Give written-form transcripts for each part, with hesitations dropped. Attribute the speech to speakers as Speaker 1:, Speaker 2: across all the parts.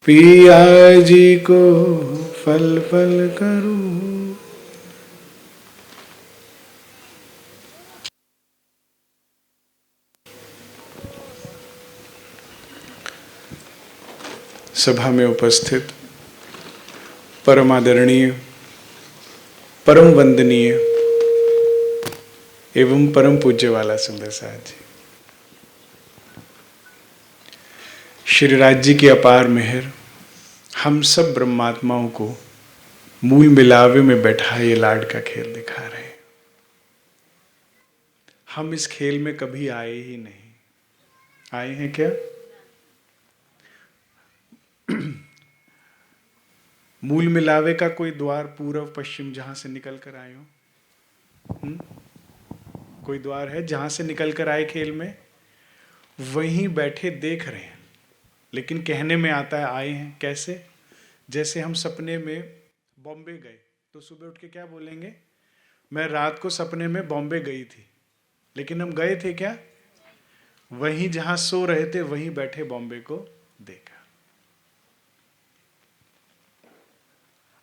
Speaker 1: पिया जी को फल फल करूं। सभा में उपस्थित परम आदरणीय, परम वंदनीय एवं परम पूज्य वाला सुंदर साथ जी, श्री राज जी की अपार मेहर हम सब ब्रह्मात्माओं को मूल मिलावे में बैठा ये लाड का खेल दिखा रहे हैं। हम इस खेल में कभी आए ही नहीं। आए हैं क्या? मूल मिलावे का कोई द्वार पूर्व पश्चिम जहां से निकल कर आए हो? कोई द्वार है जहां से निकल कर आए खेल में? वहीं बैठे देख रहे हैं, लेकिन कहने में आता है आए हैं। कैसे? जैसे हम सपने में बॉम्बे गए तो सुबह उठ के क्या बोलेंगे? मैं रात को सपने में बॉम्बे गई थी, लेकिन हम गए थे क्या? वहीं जहां सो रहे थे वहीं बैठे बॉम्बे को देखा।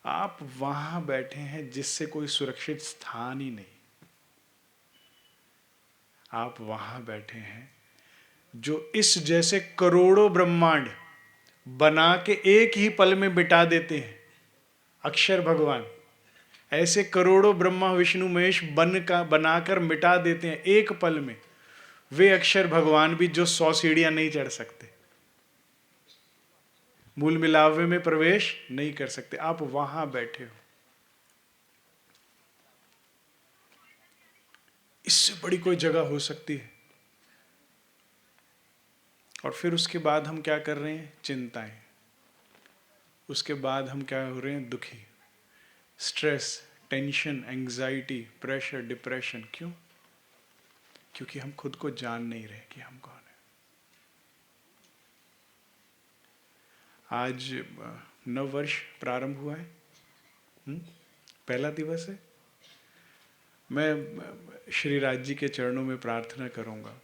Speaker 1: आप वहां बैठे हैं जिससे कोई सुरक्षित स्थान ही नहीं। आप वहां बैठे हैं जो इस जैसे करोड़ों ब्रह्मांड बना के एक ही पल में मिटा देते हैं। अक्षर भगवान ऐसे करोड़ों ब्रह्मा विष्णु महेश बनाकर मिटा देते हैं एक पल में। वे अक्षर भगवान भी जो 100 सीढ़ियां नहीं चढ़ सकते, मूल मिलावे में प्रवेश नहीं कर सकते, आप वहां बैठे हो। इससे बड़ी कोई जगह हो सकती है? और फिर उसके बाद हम क्या कर रहे हैं? चिंताएं। उसके बाद हम क्या हो रहे हैं? दुखी, stress, tension, anxiety, pressure, depression. क्यों? क्योंकि हम खुद को जान नहीं रहे कि हम कौन है। आज नव वर्ष प्रारंभ हुआ है, पहला दिवस है। मैं श्री राज जी के चरणों में प्रार्थना करूंगा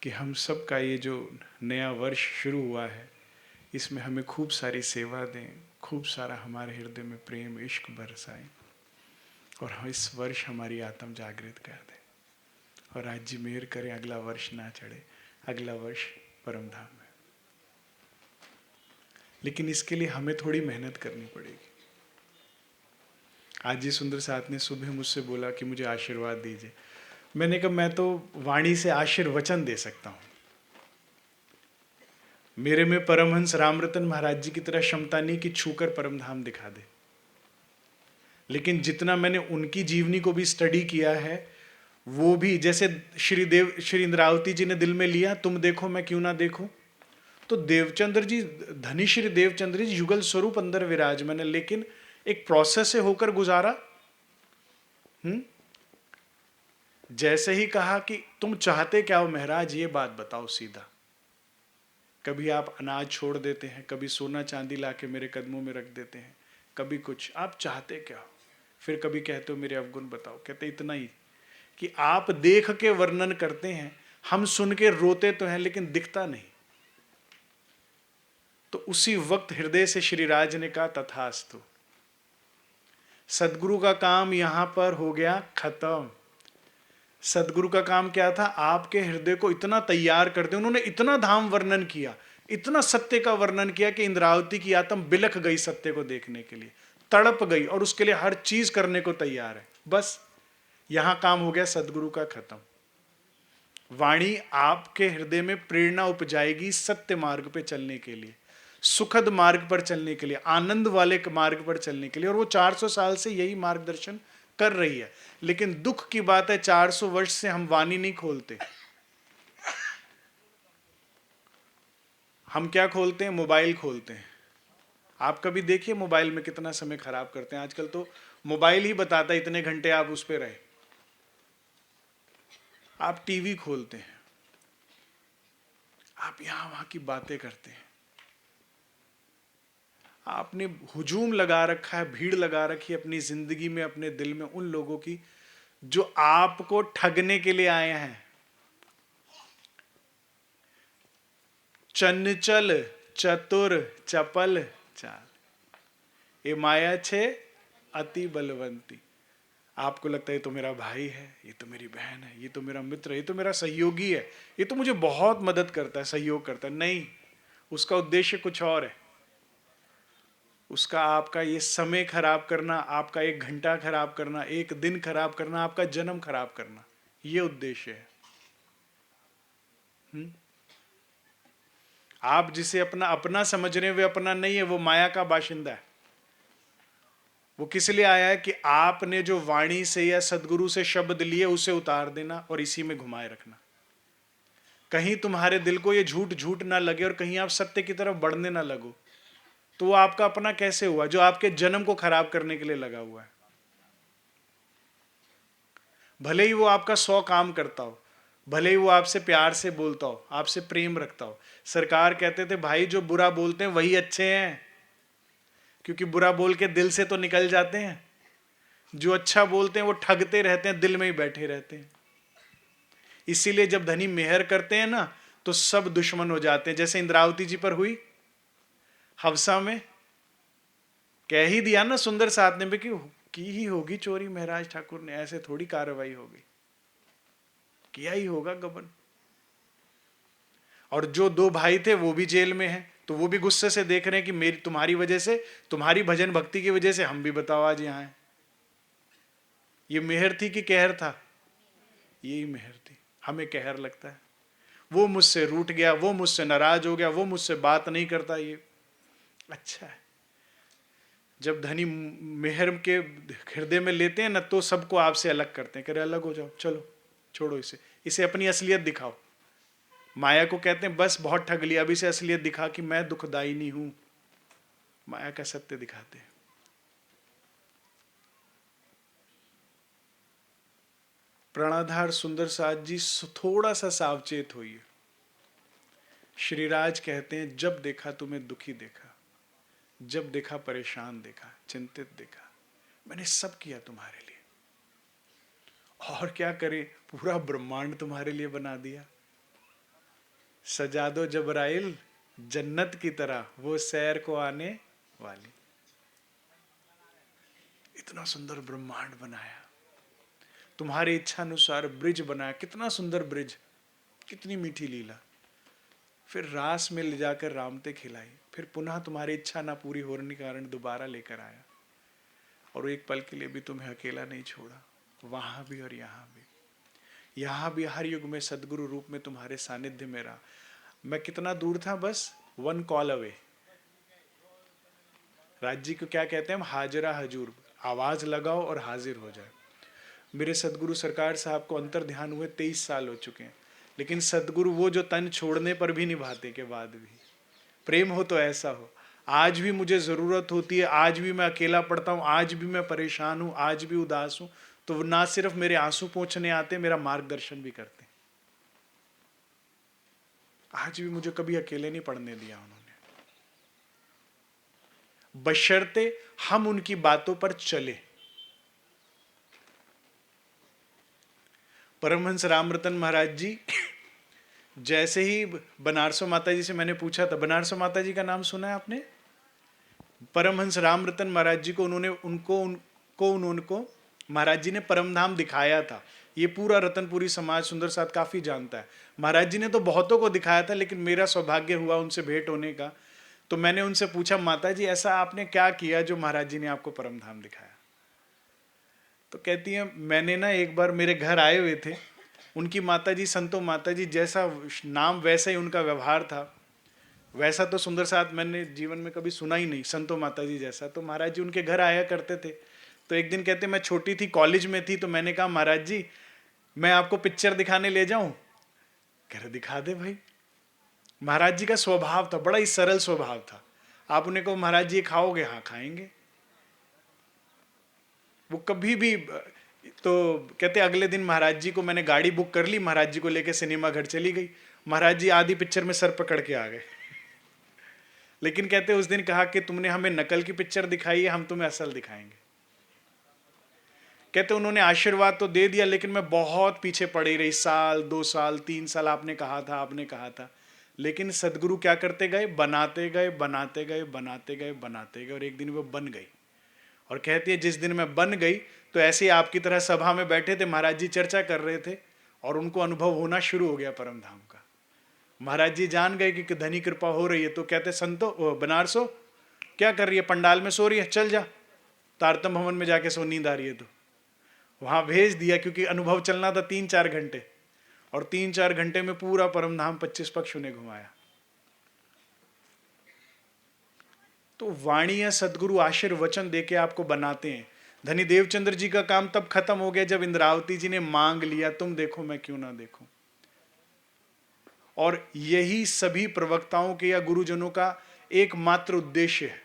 Speaker 1: कि हम सब का ये जो नया वर्ष शुरू हुआ है, इसमें हमें खूब सारी सेवा दें, खूब सारा हमारे हृदय में प्रेम इश्क बरसाएं, और इस वर्ष हमारी आत्म जागृत कर दें। और आज जी मेहर करें अगला वर्ष ना चढ़े, अगला वर्ष परम धाम में। लेकिन इसके लिए हमें थोड़ी मेहनत करनी पड़ेगी। आज जी सुंदर साथ ने सुबह मुझसे बोला कि मुझे आशीर्वाद दीजिए। मैंने कहा मैं तो वाणी से आशीर्वचन दे सकता हूं। मेरे में परमहंस रामरतन महाराज जी की तरह क्षमता नहीं कि छूकर परम धाम दिखा दे, लेकिन जितना मैंने उनकी जीवनी को भी स्टडी किया है, वो भी जैसे श्री इंद्रावती जी ने दिल में लिया, तुम देखो मैं क्यों ना देखूं। तो देवचंद्र जी, धनी श्री देवचंद्र जी युगल स्वरूप अंदर विराजमान है, लेकिन एक प्रोसेस से होकर गुजारा। जैसे ही कहा कि तुम चाहते क्या हो महाराज, ये बात बताओ सीधा। कभी आप अनाज छोड़ देते हैं, कभी सोना चांदी लाके मेरे कदमों में रख देते हैं, कभी कुछ। आप चाहते क्या हो? फिर कभी कहते हो मेरे अवगुण बताओ। कहते इतना ही कि आप देख के वर्णन करते हैं, हम सुन के रोते तो हैं लेकिन दिखता नहीं। तो उसी वक्त हृदय से श्री राज ने कहा तथास्तु। सदगुरु का काम यहां पर हो गया खत्म। सदगुरु का काम क्या था? आपके हृदय को इतना तैयार कर दे। उन्होंने इतना धाम वर्णन किया, इतना सत्य का वर्णन किया कि इंद्रावती की आत्म बिलख गई सत्य को देखने के लिए, तड़प गई, और उसके लिए हर चीज करने को तैयार है। बस यहां काम हो गया सदगुरु का खत्म। वाणी आपके हृदय में प्रेरणा उपजाएगी सत्य मार्ग पे चलने के लिए, सुखद मार्ग पर चलने के लिए, आनंद वाले मार्ग पर चलने के लिए। और वो 400 साल से यही मार्गदर्शन कर रही है। लेकिन दुख की बात है 400 वर्ष से हम वाणी नहीं खोलते। हम क्या खोलते हैं? मोबाइल खोलते हैं। आप कभी देखिए मोबाइल में कितना समय खराब करते हैं। आजकल तो मोबाइल ही बताता है इतने घंटे आप उस पर रहे। आप टीवी खोलते हैं, आप यहां वहां की बातें करते हैं। आपने हुजूम लगा रखा है, भीड़ लगा रखी है अपनी जिंदगी में, अपने दिल में, उन लोगों की जो आपको ठगने के लिए आए हैं। चंचल चतुर चपल चाल, ये माया छे अति बलवंती। आपको लगता है ये तो मेरा भाई है, ये तो मेरी बहन है, ये तो मेरा मित्र है, ये तो मेरा सहयोगी है, ये तो मुझे बहुत मदद करता है, सहयोग करता है। नहीं, उसका उद्देश्य कुछ और है। उसका आपका ये समय खराब करना, आपका 1 घंटा खराब करना, 1 दिन खराब करना, आपका जन्म खराब करना, ये उद्देश्य है। आप जिसे अपना अपना समझ रहे हैं वे अपना नहीं है, वो माया का बाशिंदा है। वो किस लिए आया है कि आपने जो वाणी से या सदगुरु से शब्द लिए उसे उतार देना और इसी में घुमाए रखना। कहीं तुम्हारे दिल को ये झूठ झूठ ना लगे और कहीं आप सत्य की तरफ बढ़ने ना लगो, तो वो आपका अपना कैसे हुआ जो आपके जन्म को खराब करने के लिए लगा हुआ है। भले ही वो आपका 100 काम करता हो, भले ही वो आपसे प्यार से बोलता हो, आपसे प्रेम रखता हो। सरकार कहते थे भाई जो बुरा बोलते हैं वही अच्छे हैं, क्योंकि बुरा बोल के दिल से तो निकल जाते हैं। जो अच्छा बोलते हैं वो ठगते रहते हैं, दिल में ही बैठे रहते हैं। इसीलिए जब धनी मेहर करते हैं ना तो सब दुश्मन हो जाते हैं। जैसे इंद्रावती जी पर हुई हवसा में, कह ही दिया ना सुंदर साथ ने भी कि की ही होगी चोरी, महाराज ठाकुर ने, ऐसे थोड़ी कार्रवाई होगी, किया ही होगा गबन। और जो 2 भाई थे वो भी जेल में हैं, तो वो भी गुस्से से देख रहे हैं कि मेरी तुम्हारी वजह से, तुम्हारी भजन भक्ति की वजह से हम भी बताओ आज यहां हैं। ये मेहर थी कि कहर था? यही मेहर थी। हमें कहर लगता है, वो मुझसे रूठ गया, वो मुझसे नाराज हो गया, वो मुझसे बात नहीं करता। ये अच्छा है जब धनी मेहर के हृदय में लेते हैं ना तो सबको आपसे अलग करते हैं, कह रहे अलग हो जाओ, चलो छोड़ो इसे, इसे अपनी असलियत दिखाओ। माया को कहते हैं बस बहुत ठग लिया, अब इसे असलियत दिखा कि मैं दुखदाई नहीं हूं। माया का सत्य दिखाते हैं। प्राणाधार सुंदर साथ जी थोड़ा सा सावचेत होइए। श्रीराज कहते हैं जब देखा तुम्हें दुखी देखा, जब देखा परेशान देखा, चिंतित देखा, मैंने सब किया तुम्हारे लिए। और क्या करे, पूरा ब्रह्मांड तुम्हारे लिए बना दिया। सजा दो जबराइल जन्नत की तरह वो सैर को आने वाली। इतना सुंदर ब्रह्मांड बनाया, तुम्हारी इच्छा अनुसार ब्रिज बनाया, कितना सुंदर ब्रिज, कितनी मीठी लीला। फिर रास में ले जाकर रामते खिलाई, फिर पुनः तुम्हारी इच्छा ना पूरी होने के कारण दोबारा लेकर आया, और एक पल के लिए भी तुम्हें अकेला नहीं छोड़ा, वहां भी और यहाँ भी। यहाँ भी हर युग में सदगुरु रूप में तुम्हारे सानिध्य में रहा। मैं कितना दूर था, बस 1 कॉल अवे। राज जी को क्या कहते हैं हम, हाजरा हजूर, आवाज लगाओ और हाजिर हो जाए। मेरे सदगुरु सरकार साहब को अंतर ध्यान हुए 23 साल हो चुके हैं, लेकिन सदगुरु वो जो तन छोड़ने पर भी निभाते के बाद भी प्रेम हो तो ऐसा हो। आज भी मुझे जरूरत होती है, आज भी मैं अकेला पड़ता हूं, आज भी मैं परेशान हूं, आज भी उदास हूं, तो ना सिर्फ मेरे आंसू पोंछने आते, मेरा मार्गदर्शन भी करते। आज भी मुझे कभी अकेले नहीं पड़ने दिया उन्होंने, बशर्ते हम उनकी बातों पर चले। परमहंस रामरतन महाराज जी जैसे ही बनारसों माता जी से मैंने पूछा था, बनारसों माता जी का नाम सुना है आपने? परमहंस रामरतन महाराज जी को उनको महाराज जी ने परमधाम दिखाया था। ये पूरा रतनपुरी समाज सुंदर साथ काफी जानता है। महाराज जी ने तो बहुतों को दिखाया था, लेकिन मेरा सौभाग्य हुआ उनसे भेंट होने का। तो मैंने उनसे पूछा, माता जी ऐसा आपने क्या किया जो महाराज जी ने आपको परमधाम दिखाया? तो कहती है, मैंने ना एक बार मेरे घर आए हुए थे उनकी माता जी, संतो माता जी, जैसा नाम वैसा ही उनका व्यवहार था। वैसा तो सुंदर साथ मैंने जीवन में कभी सुना ही नहीं, संतो माता जी जैसा। तो महाराज जी उनके घर आया करते थे। तो एक दिन कहते, मैं छोटी थी, कॉलेज में थी, तो मैंने कहा महाराज जी मैं आपको पिक्चर दिखाने ले जाऊं? कह रहे दिखा दे भाई। महाराज जी का स्वभाव था, बड़ा ही सरल स्वभाव था। आप उन्हें कहो महाराज जी खाओगे? हाँ खाएंगे। वो कभी भी तो कहते अगले दिन महाराज जी को मैंने गाड़ी बुक कर ली, महाराज जी को लेकर सिनेमा घर चली गई। महाराज जी आधी पिक्चर में सर पकड़ के आ गए। लेकिन कहते उस दिन कहा कि तुमने हमें नकल की पिक्चर दिखाई है, हम तुम्हें असल दिखाएंगे। कहते उन्होंने आशीर्वाद तो दे दिया, लेकिन मैं बहुत पीछे पड़ी रही, 1 साल 2 साल 3 साल। आपने कहा था, आपने कहा था। लेकिन सदगुरु क्या करते गए, बनाते गए बनाते गए बनाते गए बनाते गए, और एक दिन वो बन गई। और कहती है जिस दिन मैं बन गई तो ऐसे ही आपकी तरह सभा में बैठे थे, महाराज जी चर्चा कर रहे थे और उनको अनुभव होना शुरू हो गया परम धाम का। महाराज जी जान गए कि धनी कृपा हो रही है, तो कहते संतो बनारसो क्या कर रही है, पंडाल में सो रही है, चल जा तारतम भवन में जाके सो, नींद आ रही है तो। वहां भेज दिया, क्योंकि अनुभव चलना था 3-4 घंटे, और 3-4 घंटे में पूरा परम धाम 25 पक्ष उन्हें घुमाया। तो वाणी या सदगुरु आशीर्वचन देके आपको बनाते हैं। धनी देवचंद्र जी का काम तब खत्म हो गया जब इंद्रावती जी ने मांग लिया, तुम देखो मैं क्यों ना देखूं। और यही सभी प्रवक्ताओं के या गुरुजनों का एकमात्र उद्देश्य है।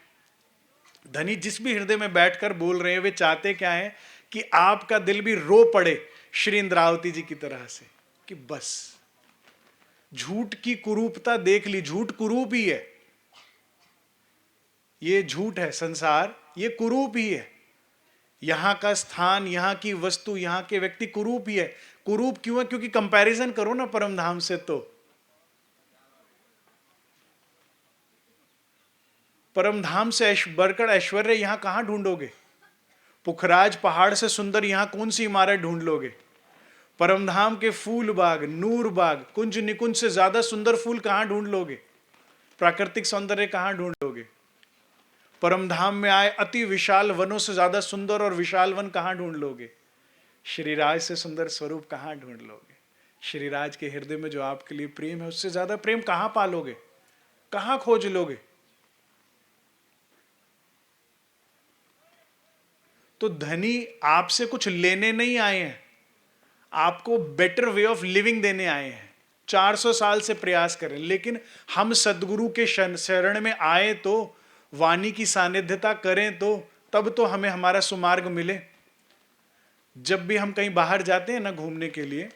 Speaker 1: धनी जिस भी हृदय में बैठकर बोल रहे हैं, वे चाहते क्या है कि आपका दिल भी रो पड़े श्री इंद्रावती जी की तरह से, कि बस झूठ की कुरूपता देख ली, झूठ कुरूप ही है, ये झूठ है संसार, ये कुरूप ही है, यहां का स्थान, यहां की वस्तु, यहां के व्यक्ति कुरूप ही है। कुरूप क्यों है? क्योंकि कंपैरिजन करो ना परम धाम से, तो परम धाम से बढ़कर ऐश्वर्य यहां कहां ढूंढोगे? पुखराज पहाड़ से सुंदर यहां कौन सी इमारत ढूंढ लोगे? परम धाम के फूल बाग, नूर बाग, कुंज निकुंज से ज्यादा सुंदर फूल कहां ढूंढ लोगे? प्राकृतिक सौंदर्य कहां ढूंढ लोगे? परम धाम में आए अति विशाल वनों से ज्यादा सुंदर और विशाल वन कहां ढूंढ लोगे? श्रीराज से सुंदर स्वरूप कहां ढूंढ लोगे? श्रीराज के हृदय में जो आपके लिए प्रेम है, उससे ज्यादा प्रेम कहां पालोगे, कहां खोज लोगे? तो धनी आपसे कुछ लेने नहीं आए हैं, आपको बेटर वे ऑफ लिविंग देने आए हैं। 400 साल से प्रयास करें, लेकिन हम सदगुरु के शरण में आए तो, वाणी की सानिध्यता करें तो, तब तो हमें हमारा सुमार्ग मिले। जब भी हम कहीं बाहर जाते हैं ना घूमने के लिए,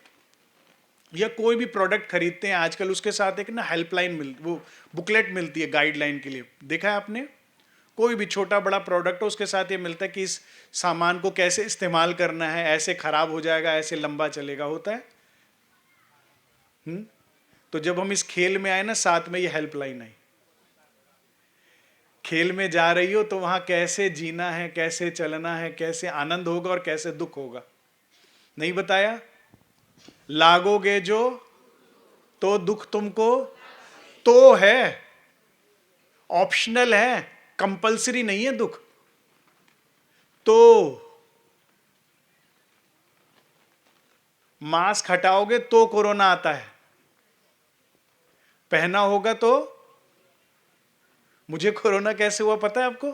Speaker 1: या कोई भी प्रोडक्ट खरीदते हैं आजकल, उसके साथ एक ना हेल्पलाइन वो बुकलेट मिलती है गाइडलाइन के लिए, देखा है आपने? कोई भी छोटा बड़ा प्रोडक्ट हो, उसके साथ ये मिलता है कि इस सामान को कैसे इस्तेमाल करना है, ऐसे खराब हो जाएगा, ऐसे लंबा चलेगा, होता है। तो जब हम इस खेल में आए ना, साथ में ये हेल्पलाइन आई। खेल में जा रही हो तो वहां कैसे जीना है, कैसे चलना है, कैसे आनंद होगा और कैसे दुख होगा, नहीं बताया? लागोगे जो तो दुख तुमको तो है, ऑप्शनल है, कंपल्सरी नहीं है दुख। तो मास्क हटाओगे तो कोरोना आता है, पहना होगा तो। मुझे कोरोना कैसे हुआ पता है आपको?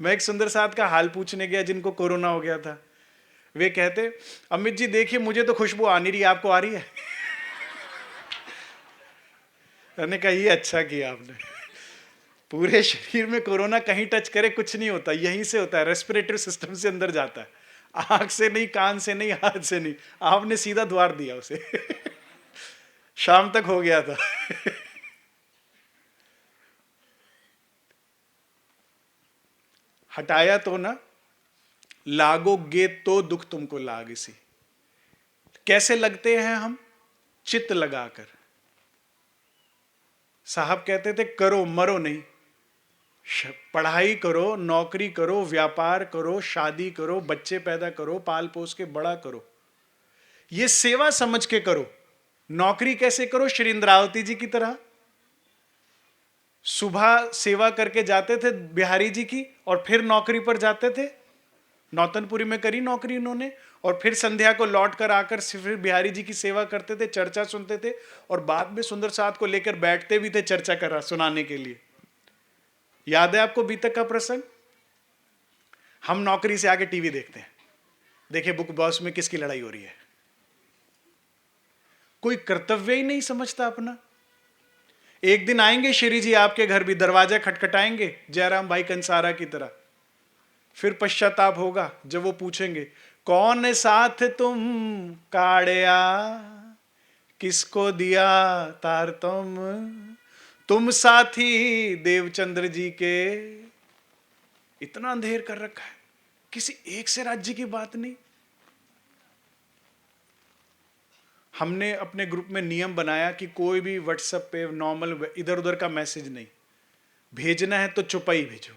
Speaker 1: मैं एक सुंदर साथ का हाल पूछने गया जिनको कोरोना हो गया था। वे कहते, अमित जी देखिए मुझे तो खुशबू आ नहीं रही, आपको आ रही है? मैंने कहा ये अच्छा किया आपने। पूरे शरीर में कोरोना कहीं टच करे कुछ नहीं होता, यहीं से होता है, रेस्पिरेटरी सिस्टम से अंदर जाता है, आंख से नहीं, कान से नहीं, हाथ से नहीं। आपने सीधा द्वार दिया उसे। शाम तक हो गया था। हटाया तो ना, लागोगे तो दुख तुमको लाग इसी। कैसे लगते हैं हम? चित्त लगाकर। साहब कहते थे करो मरो नहीं, पढ़ाई करो, नौकरी करो, व्यापार करो, शादी करो, बच्चे पैदा करो, पाल पोस के बड़ा करो, ये सेवा समझ के करो। नौकरी कैसे करो? श्री इंद्रावती जी की तरह सुबह सेवा करके जाते थे बिहारी जी की, और फिर नौकरी पर जाते थे। नौतनपुरी में करी नौकरी उन्होंने, और फिर संध्या को लौट कर आकर फिर बिहारी जी की सेवा करते थे, चर्चा सुनते थे, और बाद में सुंदर साथ को लेकर बैठते भी थे चर्चा कर सुनाने के लिए। याद है आपको बीतक का प्रसंग? हम नौकरी से आके टीवी देखते हैं, देखिए बुक बॉस में किसकी लड़ाई हो रही है। कोई कर्तव्य ही नहीं समझता अपना। एक दिन आएंगे श्री जी आपके घर भी, दरवाजा खटखटाएंगे जयराम भाई कंसारा की तरह। फिर पश्चाताप होगा जब वो पूछेंगे, कौन साथ तुम काढ़या, किसको दिया तार तुम साथी देवचंद्र जी के। इतना अंधेर कर रखा है, किसी एक से राज्य की बात नहीं। हमने अपने ग्रुप में नियम बनाया कि कोई भी व्हाट्सएप पे नॉर्मल इधर उधर का मैसेज नहीं भेजना है, तो चुपई भेजो।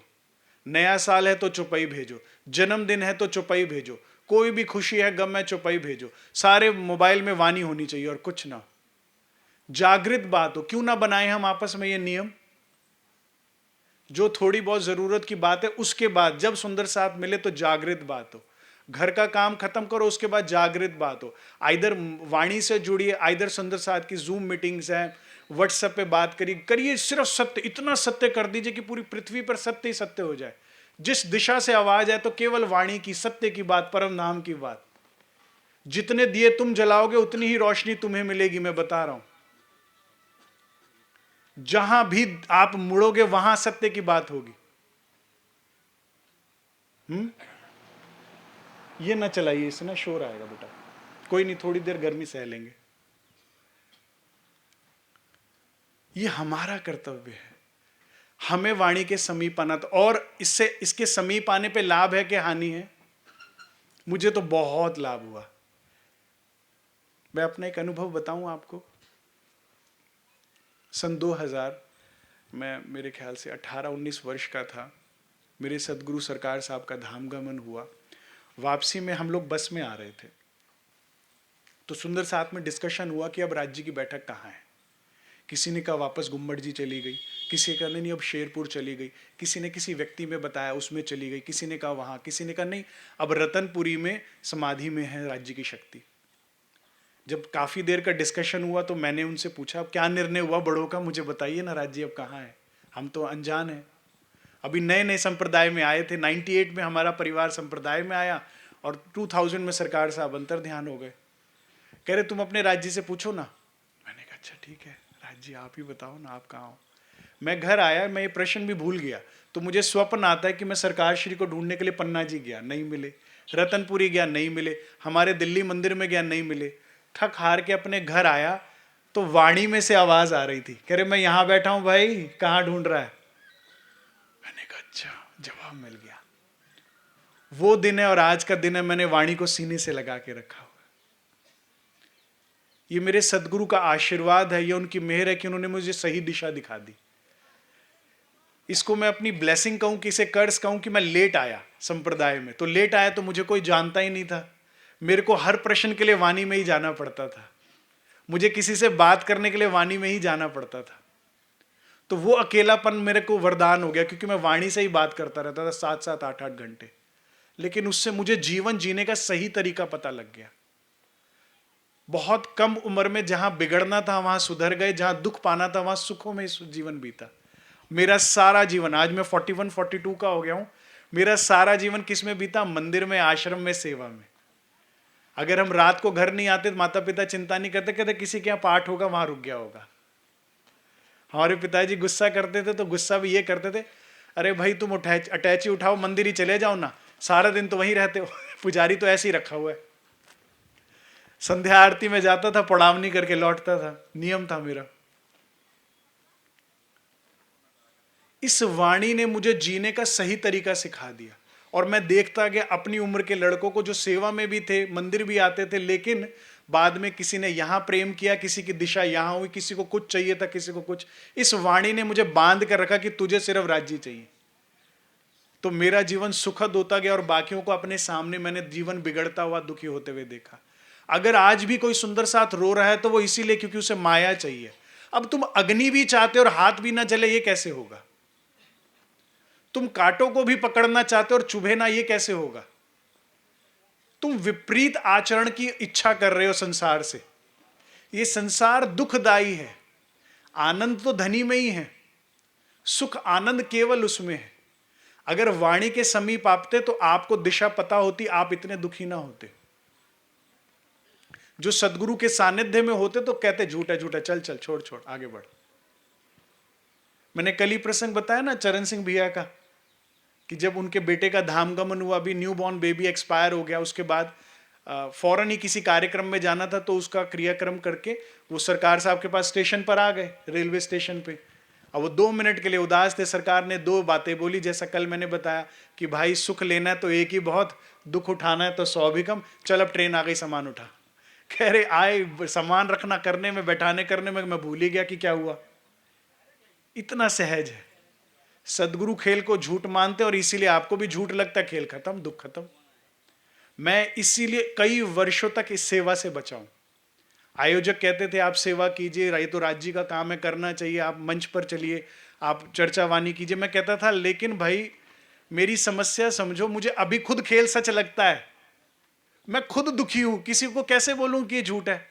Speaker 1: नया साल है तो चुपई भेजो, जन्मदिन है तो चुपई भेजो, कोई भी खुशी है गम है चुपई भेजो। सारे मोबाइल में वाणी होनी चाहिए और कुछ ना। जागृत बात हो, क्यों ना बनाए हम आपस में ये नियम। जो थोड़ी बहुत जरूरत की बात है उसके बाद जब सुंदर साथ मिले तो जागृत बात हो। घर का काम खत्म करो, उसके बाद जागृत बात हो। आइदर वाणी से जुड़िए, आइदर सुंदर साथ की जूम मीटिंग्स हैं, व्हाट्सएप पे बात करिए। सिर्फ सत्य, इतना सत्य कर दीजिए कि पूरी पृथ्वी पर सत्य ही सत्य हो जाए। जिस दिशा से आवाज है तो केवल वाणी की, सत्य की बात, परम नाम की बात। जितने दिए तुम जलाओगे उतनी ही रोशनी तुम्हें मिलेगी, मैं बता रहा हूं। जहां भी आप मुड़ोगे वहां सत्य की बात होगी। ये ना चलाइए, इससे ना शोर आएगा बेटा। कोई नहीं, थोड़ी देर गर्मी सह लेंगे। ये हमारा कर्तव्य है, हमें वाणी के समीप आना। तो और इससे, इसके समीप आने पे लाभ है कि हानि है? मुझे तो बहुत लाभ हुआ। मैं अपना एक अनुभव बताऊं आपको। सन 2000 मैं मेरे ख्याल से 18-19 वर्ष का था। मेरे सदगुरु सरकार साहब का धाम गमन हुआ। वापसी में हम लोग बस में आ रहे थे, तो सुंदर साथ में डिस्कशन हुआ कि अब राज्य की बैठक कहाँ है। किसी ने कहा वापस गुम्बद जी चली गई, किसी का नहीं अब शेरपुर चली गई, किसी ने किसी व्यक्ति में बताया उसमें चली गई, किसी ने कहा वहाँ, किसी ने कहा नहीं अब रतनपुरी में समाधि में है राज्य की शक्ति। जब काफ़ी देर का डिस्कशन हुआ तो मैंने उनसे पूछा अब क्या निर्णय हुआ बड़ों का, मुझे बताइए ना, राज्य अब कहाँ है, हम तो अनजान हैं। अभी नए नए संप्रदाय में आए थे। 98 में हमारा परिवार संप्रदाय में आया और 2000 में सरकार साहब अंतर ध्यान हो गए। कह रहे तुम अपने राज्य से पूछो ना। मैंने कहा अच्छा ठीक है, राज्य आप ही बताओ ना, आप कहाँ हो। मैं घर आया, मैं ये प्रश्न भी भूल गया। तो मुझे स्वप्न आता है कि मैं सरकार श्री को ढूंढने के लिए पन्ना जी गया, नहीं मिले। रतनपुरी गया, नहीं मिले। हमारे दिल्ली मंदिर में गया, नहीं मिले। थक हार के अपने घर आया तो वाणी में से आवाज आ रही थी, कह रहे मैं यहां बैठा हूं भाई, कहाँ ढूंढ रहा है। मैंने कहा अच्छा, जवाब मिल गया। वो दिन है और आज का दिन है, मैंने वाणी को सीने से लगा के रखा हुआ। ये मेरे सदगुरु का आशीर्वाद है, ये उनकी मेहर है कि उन्होंने मुझे सही दिशा दिखा दी। इसको मैं अपनी ब्लेसिंग कहूं कि इसे कर्ज कहूं कि मैं लेट आया संप्रदाय में। तो लेट आया तो मुझे कोई जानता ही नहीं था। मेरे को हर प्रश्न के लिए वाणी में ही जाना पड़ता था। मुझे किसी से बात करने के लिए वाणी में ही जाना पड़ता था। तो वो अकेलापन मेरे को वरदान हो गया, क्योंकि मैं वाणी से ही बात करता रहता था 7-7, 8-8 घंटे। लेकिन उससे मुझे जीवन जीने का सही तरीका पता लग गया। बहुत कम उम्र में जहां बिगड़ना था वहां सुधर गए, जहां दुख पाना था वहां सुखों में जीवन बीता। मेरा सारा जीवन, आज मैं 41-42 का हो गया हूं, मेरा सारा जीवन किस में बीता? मंदिर में, आश्रम में, सेवा में। अगर हम रात को घर नहीं आते तो माता पिता चिंता नहीं करते, कहते किसी के यहाँ पाठ होगा वहां रुक गया होगा। हमारे पिताजी गुस्सा करते थे तो गुस्सा भी ये करते थे, अरे भाई तुम अटैची उठाओ, मंदिर ही चले जाओ ना, सारा दिन तो वहीं रहते हो। पुजारी तो ऐसे ही रखा हुआ है। संध्या आरती में जाता था, प्रणाम नहीं करके लौटता था, नियम था मेरा। इस वाणी ने मुझे जीने का सही तरीका सिखा दिया। और मैं देखता गया अपनी उम्र के लड़कों को जो सेवा में भी थे, मंदिर भी आते थे, लेकिन बाद में किसी ने यहां प्रेम किया, किसी की दिशा यहां हुई, किसी को कुछ चाहिए था, किसी को कुछ। इस वाणी ने मुझे बांध कर रखा कि तुझे सिर्फ राज्य चाहिए। तो मेरा जीवन सुखद होता गया और बाकियों को अपने सामने मैंने जीवन बिगड़ता हुआ, दुखी होते हुए देखा। अगर आज भी कोई सुंदर साथ रो रहा है तो वो इसीलिए क्योंकि उसे माया चाहिए। अब तुम अग्नि भी चाहते हो और हाथ भी ना जले, ये कैसे होगा? तुम कांटों को भी पकड़ना चाहते हो और चुभे ना, ये कैसे होगा? तुम विपरीत आचरण की इच्छा कर रहे हो संसार से। ये संसार दुखदाई है। आनंद तो धनी में ही है, सुख आनंद केवल उसमें है। अगर वाणी के समीप आते तो आपको दिशा पता होती, आप इतने दुखी ना होते। जो सदगुरु के सानिध्य में होते तो कहते झूठा झूठा, चल चल, छोड़ छोड़, आगे बढ़। मैंने कल ही प्रसंग बताया ना चरण सिंह भैया का, कि जब उनके बेटे का धाम गमन हुआ, अभी न्यू बॉर्न बेबी एक्सपायर हो गया, उसके बाद फौरन ही किसी कार्यक्रम में जाना था, तो उसका क्रियाक्रम करके वो सरकार साहब के पास स्टेशन पर आ गए, रेलवे स्टेशन पे। अब वो 2 मिनट के लिए उदास थे। सरकार ने 2 बातें बोली, जैसा कल मैंने बताया कि भाई सुख लेना है तो एक ही बहुत, दुख उठाना है तो 100 भी कम, चल अब ट्रेन आ गई, सामान उठा। कह रहे आए सामान रखना करने में, बैठाने करने में, मैं भूल ही गया कि क्या हुआ। इतना सहज है। सदगुरु खेल को झूठ मानते और इसीलिए आपको भी झूठ लगता है, खेल खत्म, दुख खत्म। मैं इसीलिए कई वर्षों तक इस सेवा से बचा हूं। आयोजक कहते थे आप सेवा कीजिए, ये तो राज्य का काम है, करना चाहिए, आप मंच पर चलिए, आप चर्चा वाणी कीजिए। मैं कहता था लेकिन भाई मेरी समस्या समझो, मुझे अभी खुद खेल सच लगता है, मैं खुद दुखी हूं, किसी को कैसे बोलूं कि ये झूठ है।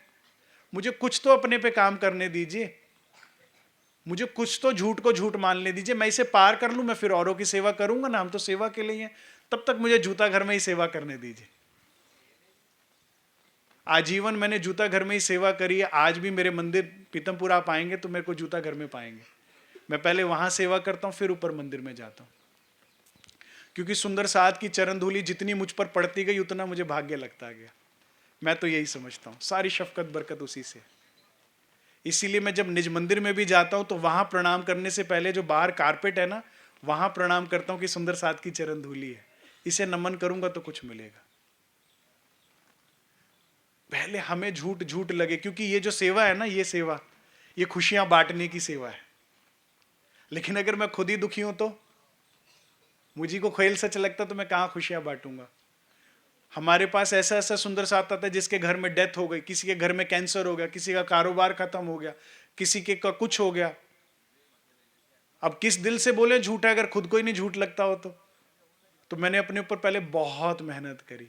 Speaker 1: मुझे कुछ तो अपने पे काम करने दीजिए, मुझे कुछ तो झूठ को झूठ मानने दीजिए, मैं इसे पार कर लूं, मैं फिर औरों की सेवा करूंगा ना, हम तो सेवा के लिए हैं। तब तक मुझे जूता घर में ही सेवा करने दीजिए। आजीवन मैंने जूता घर में ही सेवा करी है। आज भी मेरे मंदिर पीतमपुर आप आएंगे तो मेरे को जूता घर में पाएंगे। मैं पहले वहां सेवा करता हूं, फिर ऊपर मंदिर में जाता हूं, क्योंकि सुंदर साध की चरण धूलि जितनी मुझ पर पड़ती गई उतना मुझे भाग्य लगता गया। मैं तो यही समझता हूं, सारी शफकत बरकत उसी से। इसीलिए मैं जब निज मंदिर में भी जाता हूं तो वहां प्रणाम करने से पहले जो बाहर कारपेट है ना, वहां प्रणाम करता हूं कि सुंदर साध की चरण धूलि है, इसे नमन करूंगा तो कुछ मिलेगा। पहले हमें झूठ झूठ लगे, क्योंकि ये जो सेवा है ना, ये सेवा, ये खुशियां बांटने की सेवा है। लेकिन अगर मैं खुद ही दुखी हूं तो, मुझे को खेल सच लगता तो मैं कहां खुशियां बांटूंगा। हमारे पास ऐसा ऐसा सुंदर साथ आता है जिसके घर में डेथ हो गई, किसी के घर में कैंसर हो गया, किसी का कारोबार खत्म हो गया, किसी के का कुछ हो गया। अब किस दिल से बोले झूठ है, अगर खुद को ही नहीं झूठ लगता हो तो मैंने अपने ऊपर पहले बहुत मेहनत करी,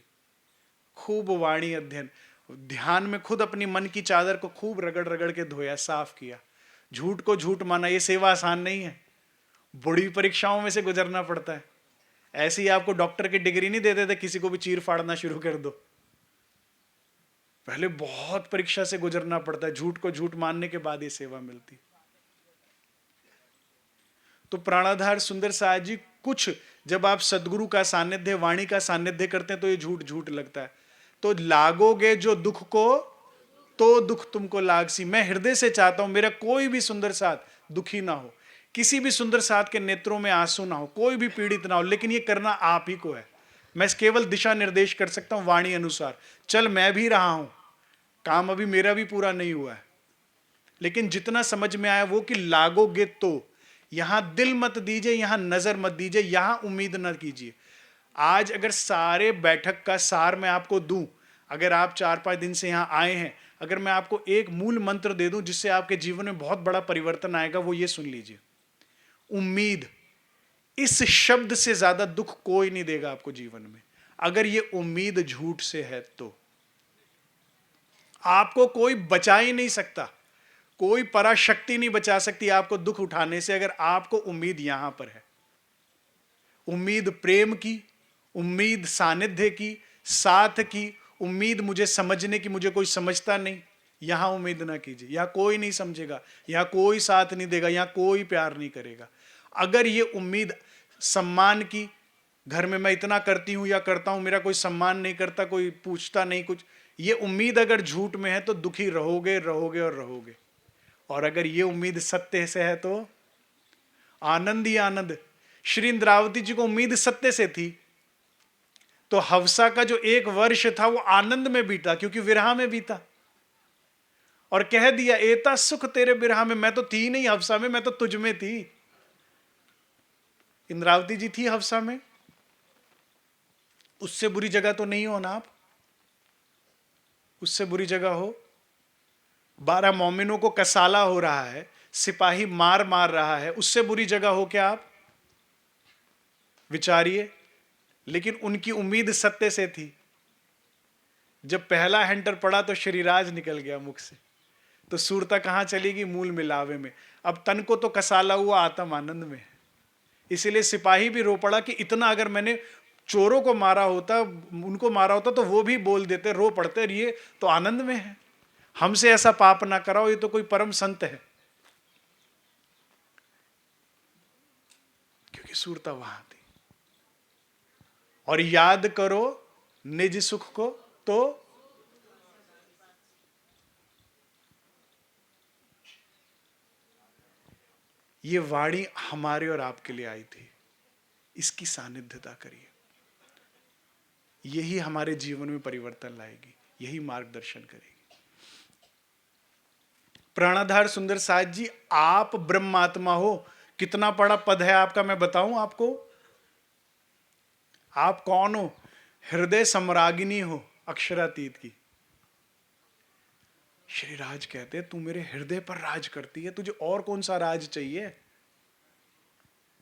Speaker 1: खूब वाणी अध्ययन, ध्यान में खुद अपनी मन की चादर को खूब रगड़ रगड़ के धोया, साफ किया। झूठ को झूठ माना, ये सेवा आसान नहीं है, बड़ी परीक्षाओं में से गुजरना पड़ता है। ऐसे ही आपको डॉक्टर की डिग्री नहीं देते थे, किसी को भी चीर फाड़ना शुरू कर दो। पहले बहुत परीक्षा से गुजरना पड़ता है, झूठ को झूठ मानने के बाद ये सेवा मिलती। तो प्राणाधार सुंदर साहब जी, कुछ जब आप सदगुरु का सानिध्य, वाणी का सानिध्य करते हैं तो ये झूठ झूठ लगता है। तो लागोगे जो दुख को तो दुख तुमको लागसी। मैं हृदय से चाहता हूं मेरा कोई भी सुंदर साथ दुखी ना हो, किसी भी सुंदर साथ के नेत्रों में आंसू ना हो, कोई भी पीड़ित ना हो, लेकिन ये करना आप ही को है। मैं केवल दिशा निर्देश कर सकता हूं वाणी अनुसार। चल मैं भी रहा हूं, काम अभी मेरा भी पूरा नहीं हुआ है, लेकिन जितना समझ में आया वो कि लागोगे तो, यहां दिल मत दीजिए, यहां नजर मत दीजिए, यहां उम्मीद न कीजिए। आज अगर सारे बैठक का सार मैं आपको दूं, अगर आप 4-5 दिन से यहां आए हैं, अगर मैं आपको एक मूल मंत्र दे दूं जिससे आपके जीवन में बहुत बड़ा परिवर्तन आएगा, वो ये सुन लीजिए, उम्मीद। इस शब्द से ज्यादा दुख कोई नहीं देगा आपको जीवन में। अगर ये उम्मीद झूठ से है तो आपको कोई बचा ही नहीं सकता, कोई पराशक्ति नहीं बचा सकती आपको दुख उठाने से, अगर आपको उम्मीद यहां पर है। उम्मीद प्रेम की, उम्मीद सानिध्य की, साथ की, उम्मीद मुझे समझने की, मुझे कोई समझता नहीं, यहां उम्मीद ना कीजिए। यहां कोई नहीं समझेगा, यहां कोई साथ नहीं देगा, यहां कोई प्यार नहीं करेगा। अगर ये उम्मीद सम्मान की, घर में मैं इतना करती हूं या करता हूं, मेरा कोई सम्मान नहीं करता, कोई पूछता नहीं कुछ, ये उम्मीद अगर झूठ में है तो दुखी रहोगे रहोगे और रहोगे। और अगर ये उम्मीद सत्य से है तो आनंद ही आनंद। श्री इंद्रावती जी को उम्मीद सत्य से थी, तो हवसा का जो 1 वर्ष था वो आनंद में बीता, क्योंकि विरहा में बीता। और कह दिया एता सुख तेरे विरहा में, मैं तो थी नहीं हवसा में, मैं तो तुझ में थी। इंद्रावती जी थी हवसा में, उससे बुरी जगह तो नहीं हो ना आप, उससे बुरी जगह हो। 12 मोमिनों को कसाला हो रहा है, सिपाही मार मार रहा है, उससे बुरी जगह हो क्या आप? विचारिए। लेकिन उनकी उम्मीद सत्य से थी। जब पहला हैंटर पड़ा तो श्रीराज निकल गया मुख से, तो सूरता कहां चलेगी? मूल मिलावे में। अब तन को तो कसाला हुआ, आत्म आनंद में। इसीलिए सिपाही भी रो पड़ा कि इतना अगर मैंने चोरों को मारा होता, उनको मारा होता, तो वो भी बोल देते, रो पड़ते, ये तो आनंद में है, हमसे ऐसा पाप ना कराओ, ये तो कोई परम संत है। क्योंकि सूरता वहां थी। और याद करो निज सुख को तो ये वाणी हमारे और आपके लिए आई थी, इसकी सानिध्यता करिए। यही हमारे जीवन में परिवर्तन लाएगी, यही मार्गदर्शन करेगी। प्राणाधार सुंदर साज जी, आप ब्रह्मात्मा हो। कितना बड़ा पद है आपका, मैं बताऊं आपको। आप कौन हो? हृदय सम्रागिनी हो, अक्षरातीत की। श्री राज कहते तू मेरे हृदय पर राज करती है, तुझे और कौन सा राज चाहिए?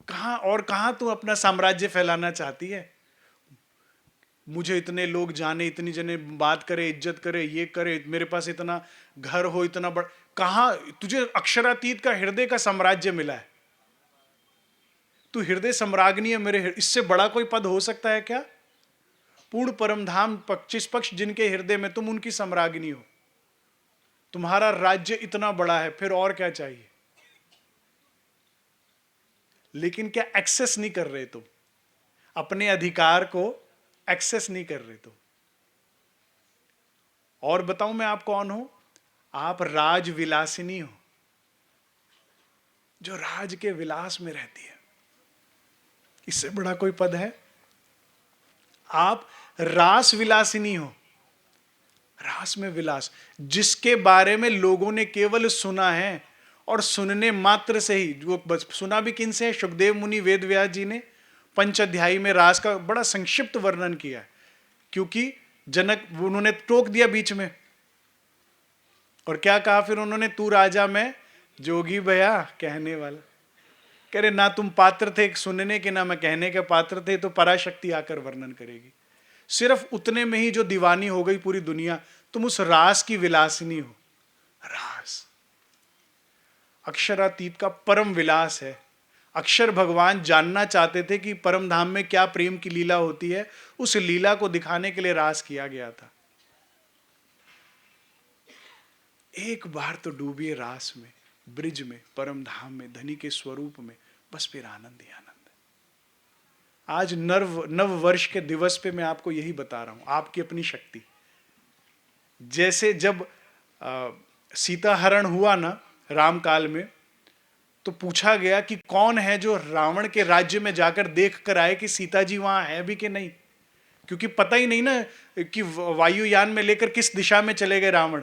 Speaker 1: कहां और कहां तू अपना साम्राज्य फैलाना चाहती है? मुझे इतने लोग जाने, इतनी जने बात करे, इज्जत करे, ये करे, मेरे पास इतना घर हो, इतना बड़ा। कहां तुझे अक्षरातीत का हृदय का साम्राज्य मिला है? तू हृदय सम्राग्नि है मेरे। इससे बड़ा कोई पद हो सकता है क्या? पूर्ण परम धाम 25 पक्ष जिनके हृदय में, तुम उनकी सम्राग्नि हो। तुम्हारा राज्य इतना बड़ा है, फिर और क्या चाहिए? लेकिन क्या एक्सेस नहीं कर रहे तुम? अपने अधिकार को एक्सेस नहीं कर रहे तुम। और बताऊं मैं आप कौन हो? आप राज विलासिनी हो, जो राज के विलास में रहती है। इससे बड़ा कोई पद है? आप रास विलासिनी हो, रास में विलास, जिसके बारे में लोगों ने केवल सुना है, और सुनने मात्र से ही, जो बस सुना भी किन से है? सुखदेव मुनि वेद व्यास जी ने पंच अध्यायी में रास का बड़ा संक्षिप्त वर्णन किया है। क्योंकि जनक, उन्होंने टोक दिया बीच में, और क्या कहा फिर उन्होंने? तू राजा मैं जोगी भया कहने वाला। कह रहे ना तुम पात्र थे सुनने के, ना मैं कहने के पात्र थे, तो पराशक्ति आकर वर्णन करेगी। सिर्फ उतने में ही जो दीवानी हो गई पूरी दुनिया, तुम उस रास की विलासिनी हो। रास अक्षरातीत का परम विलास है। अक्षर भगवान जानना चाहते थे कि परम धाम में क्या प्रेम की लीला होती है, उस लीला को दिखाने के लिए रास किया गया था। एक बार तो डूबिए रास में, ब्रिज में, परम धाम में, धनी के स्वरूप में, बस फिर आनंद ही आनंद है। आज नव वर्ष के दिवस पे मैं आपको यही बता रहा हूं, आपकी अपनी शक्ति। जैसे जब सीता हरण हुआ ना राम काल में, तो पूछा गया कि कौन है जो रावण के राज्य में जाकर देख कर आए कि सीता जी वहां है भी कि नहीं। क्योंकि पता ही नहीं ना कि वायुयान में लेकर किस दिशा में चले गए रावण।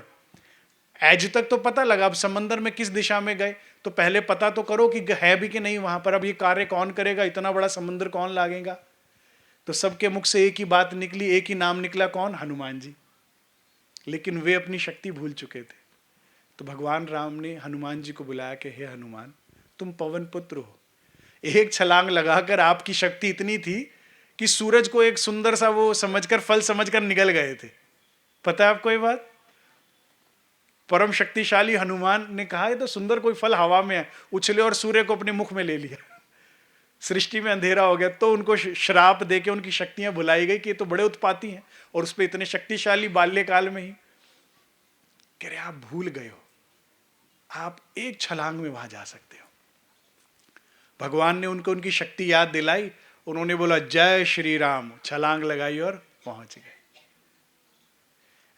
Speaker 1: एज तक तो पता लगा, अब समंदर में किस दिशा में गए, तो पहले पता तो करो कि है भी कि नहीं वहां पर। अब ये कार्य कौन करेगा? इतना बड़ा समुद्र कौन लागेगा? तो सबके मुख से एक ही बात निकली, एक ही नाम निकला, कौन? हनुमान जी। लेकिन वे अपनी शक्ति भूल चुके थे। तो भगवान राम ने हनुमान जी को बुलाया कि हे हनुमान, तुम पवन पुत्र हो। एक छलांग लगाकर आपकी शक्ति इतनी थी कि सूरज को एक सुंदर सा वो समझकर, फल समझकर निकल गए थे। पता है आपको ये बात? परम शक्तिशाली हनुमान ने कहा ये तो सुंदर कोई फल हवा में है, उछले और सूर्य को अपने मुख में ले लिया। सृष्टि में अंधेरा हो गया। तो उनको श्राप देके उनकी शक्तियां भुलाई गई कि ये तो बड़े उत्पाती हैं, और उस पर इतने शक्तिशाली बाल्यकाल में ही। कह रहे आप भूल गए हो, आप एक छलांग में वहां जा सकते हो। भगवान ने उनको उनकी शक्ति याद दिलाई, उन्होंने बोला जय श्री राम, छलांग लगाई और पहुंच गए।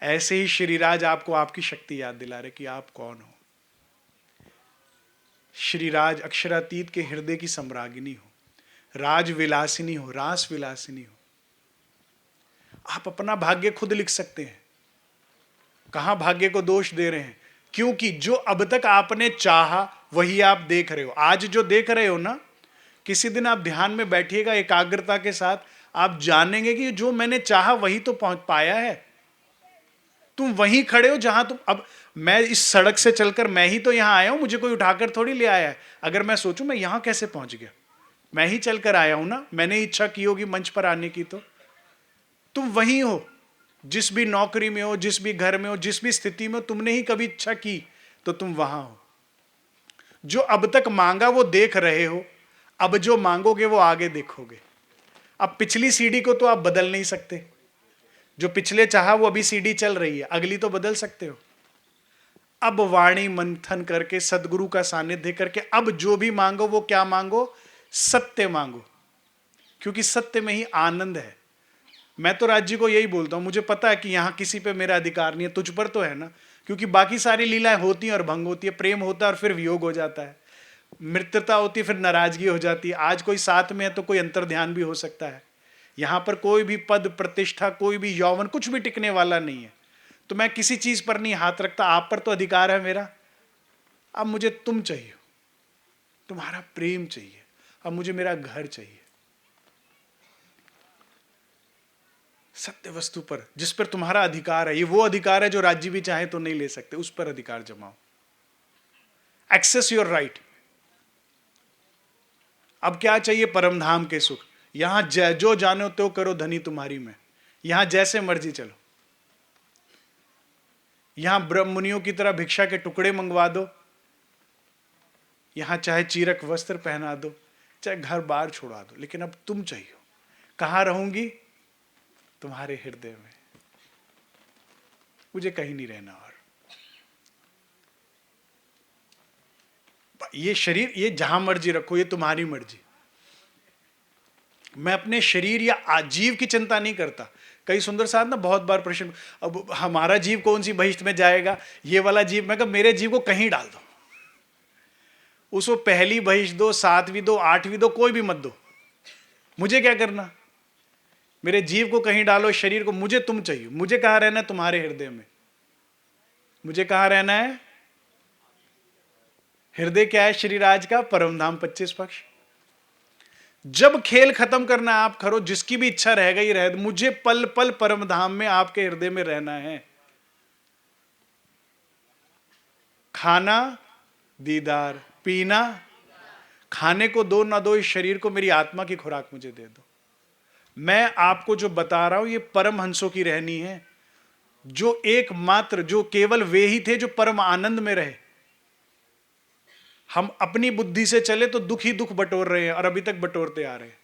Speaker 1: ऐसे ही श्रीराज आपको आपकी शक्ति याद दिला रहे कि आप कौन हो। श्रीराज अक्षरातीत के हृदय की सम्रागिनी हो, राज विलासिनी हो, रास विलासिनी हो। आप अपना भाग्य खुद लिख सकते हैं। कहां भाग्य को दोष दे रहे हैं? क्योंकि जो अब तक आपने चाहा वही आप देख रहे हो। आज जो देख रहे हो ना, किसी दिन आप ध्यान में बैठिएगा एकाग्रता के साथ, आप जानेंगे कि जो मैंने चाहा वही तो पहुंच पाया है। तुम वहीं खड़े हो जहां तुम, अब मैं इस सड़क से चलकर मैं ही तो यहां आया हूं, मुझे कोई उठाकर थोड़ी ले आया है। अगर मैं सोचूं मैं यहां कैसे पहुंच गया, मैं ही चलकर आया हूं ना, मैंने इच्छा की होगी मंच पर आने की। तो तुम वहीं हो, जिस भी नौकरी में हो, जिस भी घर में हो, जिस भी स्थिति में हो, तुमने ही कभी इच्छा की तो तुम वहां हो। जो अब तक मांगा वो देख रहे हो, अब जो मांगोगे वो आगे देखोगे। अब पिछली सीढ़ी को तो आप बदल नहीं सकते, जो पिछले चाहा वो अभी सीढ़ी चल रही है, अगली तो बदल सकते हो। अब वाणी मंथन करके, सदगुरु का सानिध्य करके, अब जो भी मांगो वो क्या मांगो? सत्य मांगो, क्योंकि सत्य में ही आनंद है। मैं तो राज्य को यही बोलता हूं, मुझे पता है कि यहां किसी पे मेरा अधिकार नहीं है, तुझ पर तो है ना, क्योंकि बाकी सारी लीलाएं होती हैं और भंग होती है। प्रेम होता है और फिर वियोग हो जाता है, मित्रता होती है फिर नाराजगी हो जाती है। आज कोई साथ में है तो कोई अंतर ध्यान भी हो सकता है। यहां पर कोई भी पद प्रतिष्ठा, कोई भी यौवन, कुछ भी टिकने वाला नहीं है। तो मैं किसी चीज पर नहीं हाथ रखता, आप पर तो अधिकार है मेरा। अब मुझे तुम चाहिए, तुम्हारा प्रेम चाहिए, अब मुझे मेरा घर चाहिए। सत्य वस्तु पर, जिस पर तुम्हारा अधिकार है, ये वो अधिकार है जो राज्य भी चाहे तो नहीं ले सकते, उस पर अधिकार जमाओ। Access your right. अब क्या चाहिए? परम धाम के सुख। यहां जो जानो तो करो धनी तुम्हारी में, यहां जैसे मर्जी चलो, यहां ब्रह्म मुनियों की तरह भिक्षा के टुकड़े मंगवा दो, यहां चाहे चीरक वस्त्र पहना दो, चाहे घर बार छोड़ा दो, लेकिन अब तुम चाहिए। कहां रहूंगी? तुम्हारे हृदय में, मुझे कहीं नहीं रहना। और ये शरीर, ये जहां मर्जी रखो, ये तुम्हारी मर्जी। मैं अपने शरीर या आजीव की चिंता नहीं करता। कई सुंदर साथ ना बहुत बार प्रश्न, अब हमारा जीव कौन सी बहिष्ठ में जाएगा, ये वाला जीव। मैं कहा मेरे जीव को कहीं डाल दो, उसको पहली बहिष्ठ दो, 7वीं दो, 8वीं दो, कोई भी मत दो, मुझे क्या करना। मेरे जीव को कहीं डालो, शरीर को, मुझे तुम चाहिए। मुझे कहां रहना है? तुम्हारे हृदय में। मुझे कहां रहना है? हृदय क्या है शरीराज का? परमधाम 25 पक्ष। जब खेल खत्म करना आप करो, जिसकी भी इच्छा रह गई रह, मुझे पल पल परमधाम में आपके हृदय में रहना है। खाना, दीदार, पीना, खाने को दो ना दो, इस शरीर को मेरी आत्मा की खुराक मुझे दे दो। मैं आपको जो बता रहा हूं ये परमहंसों की रहनी है, जो एकमात्र, जो केवल वे ही थे जो परम आनंद में रहे। हम अपनी बुद्धि से चले तो दुख ही दुख बटोर रहे हैं और अभी तक बटोरते आ रहे हैं।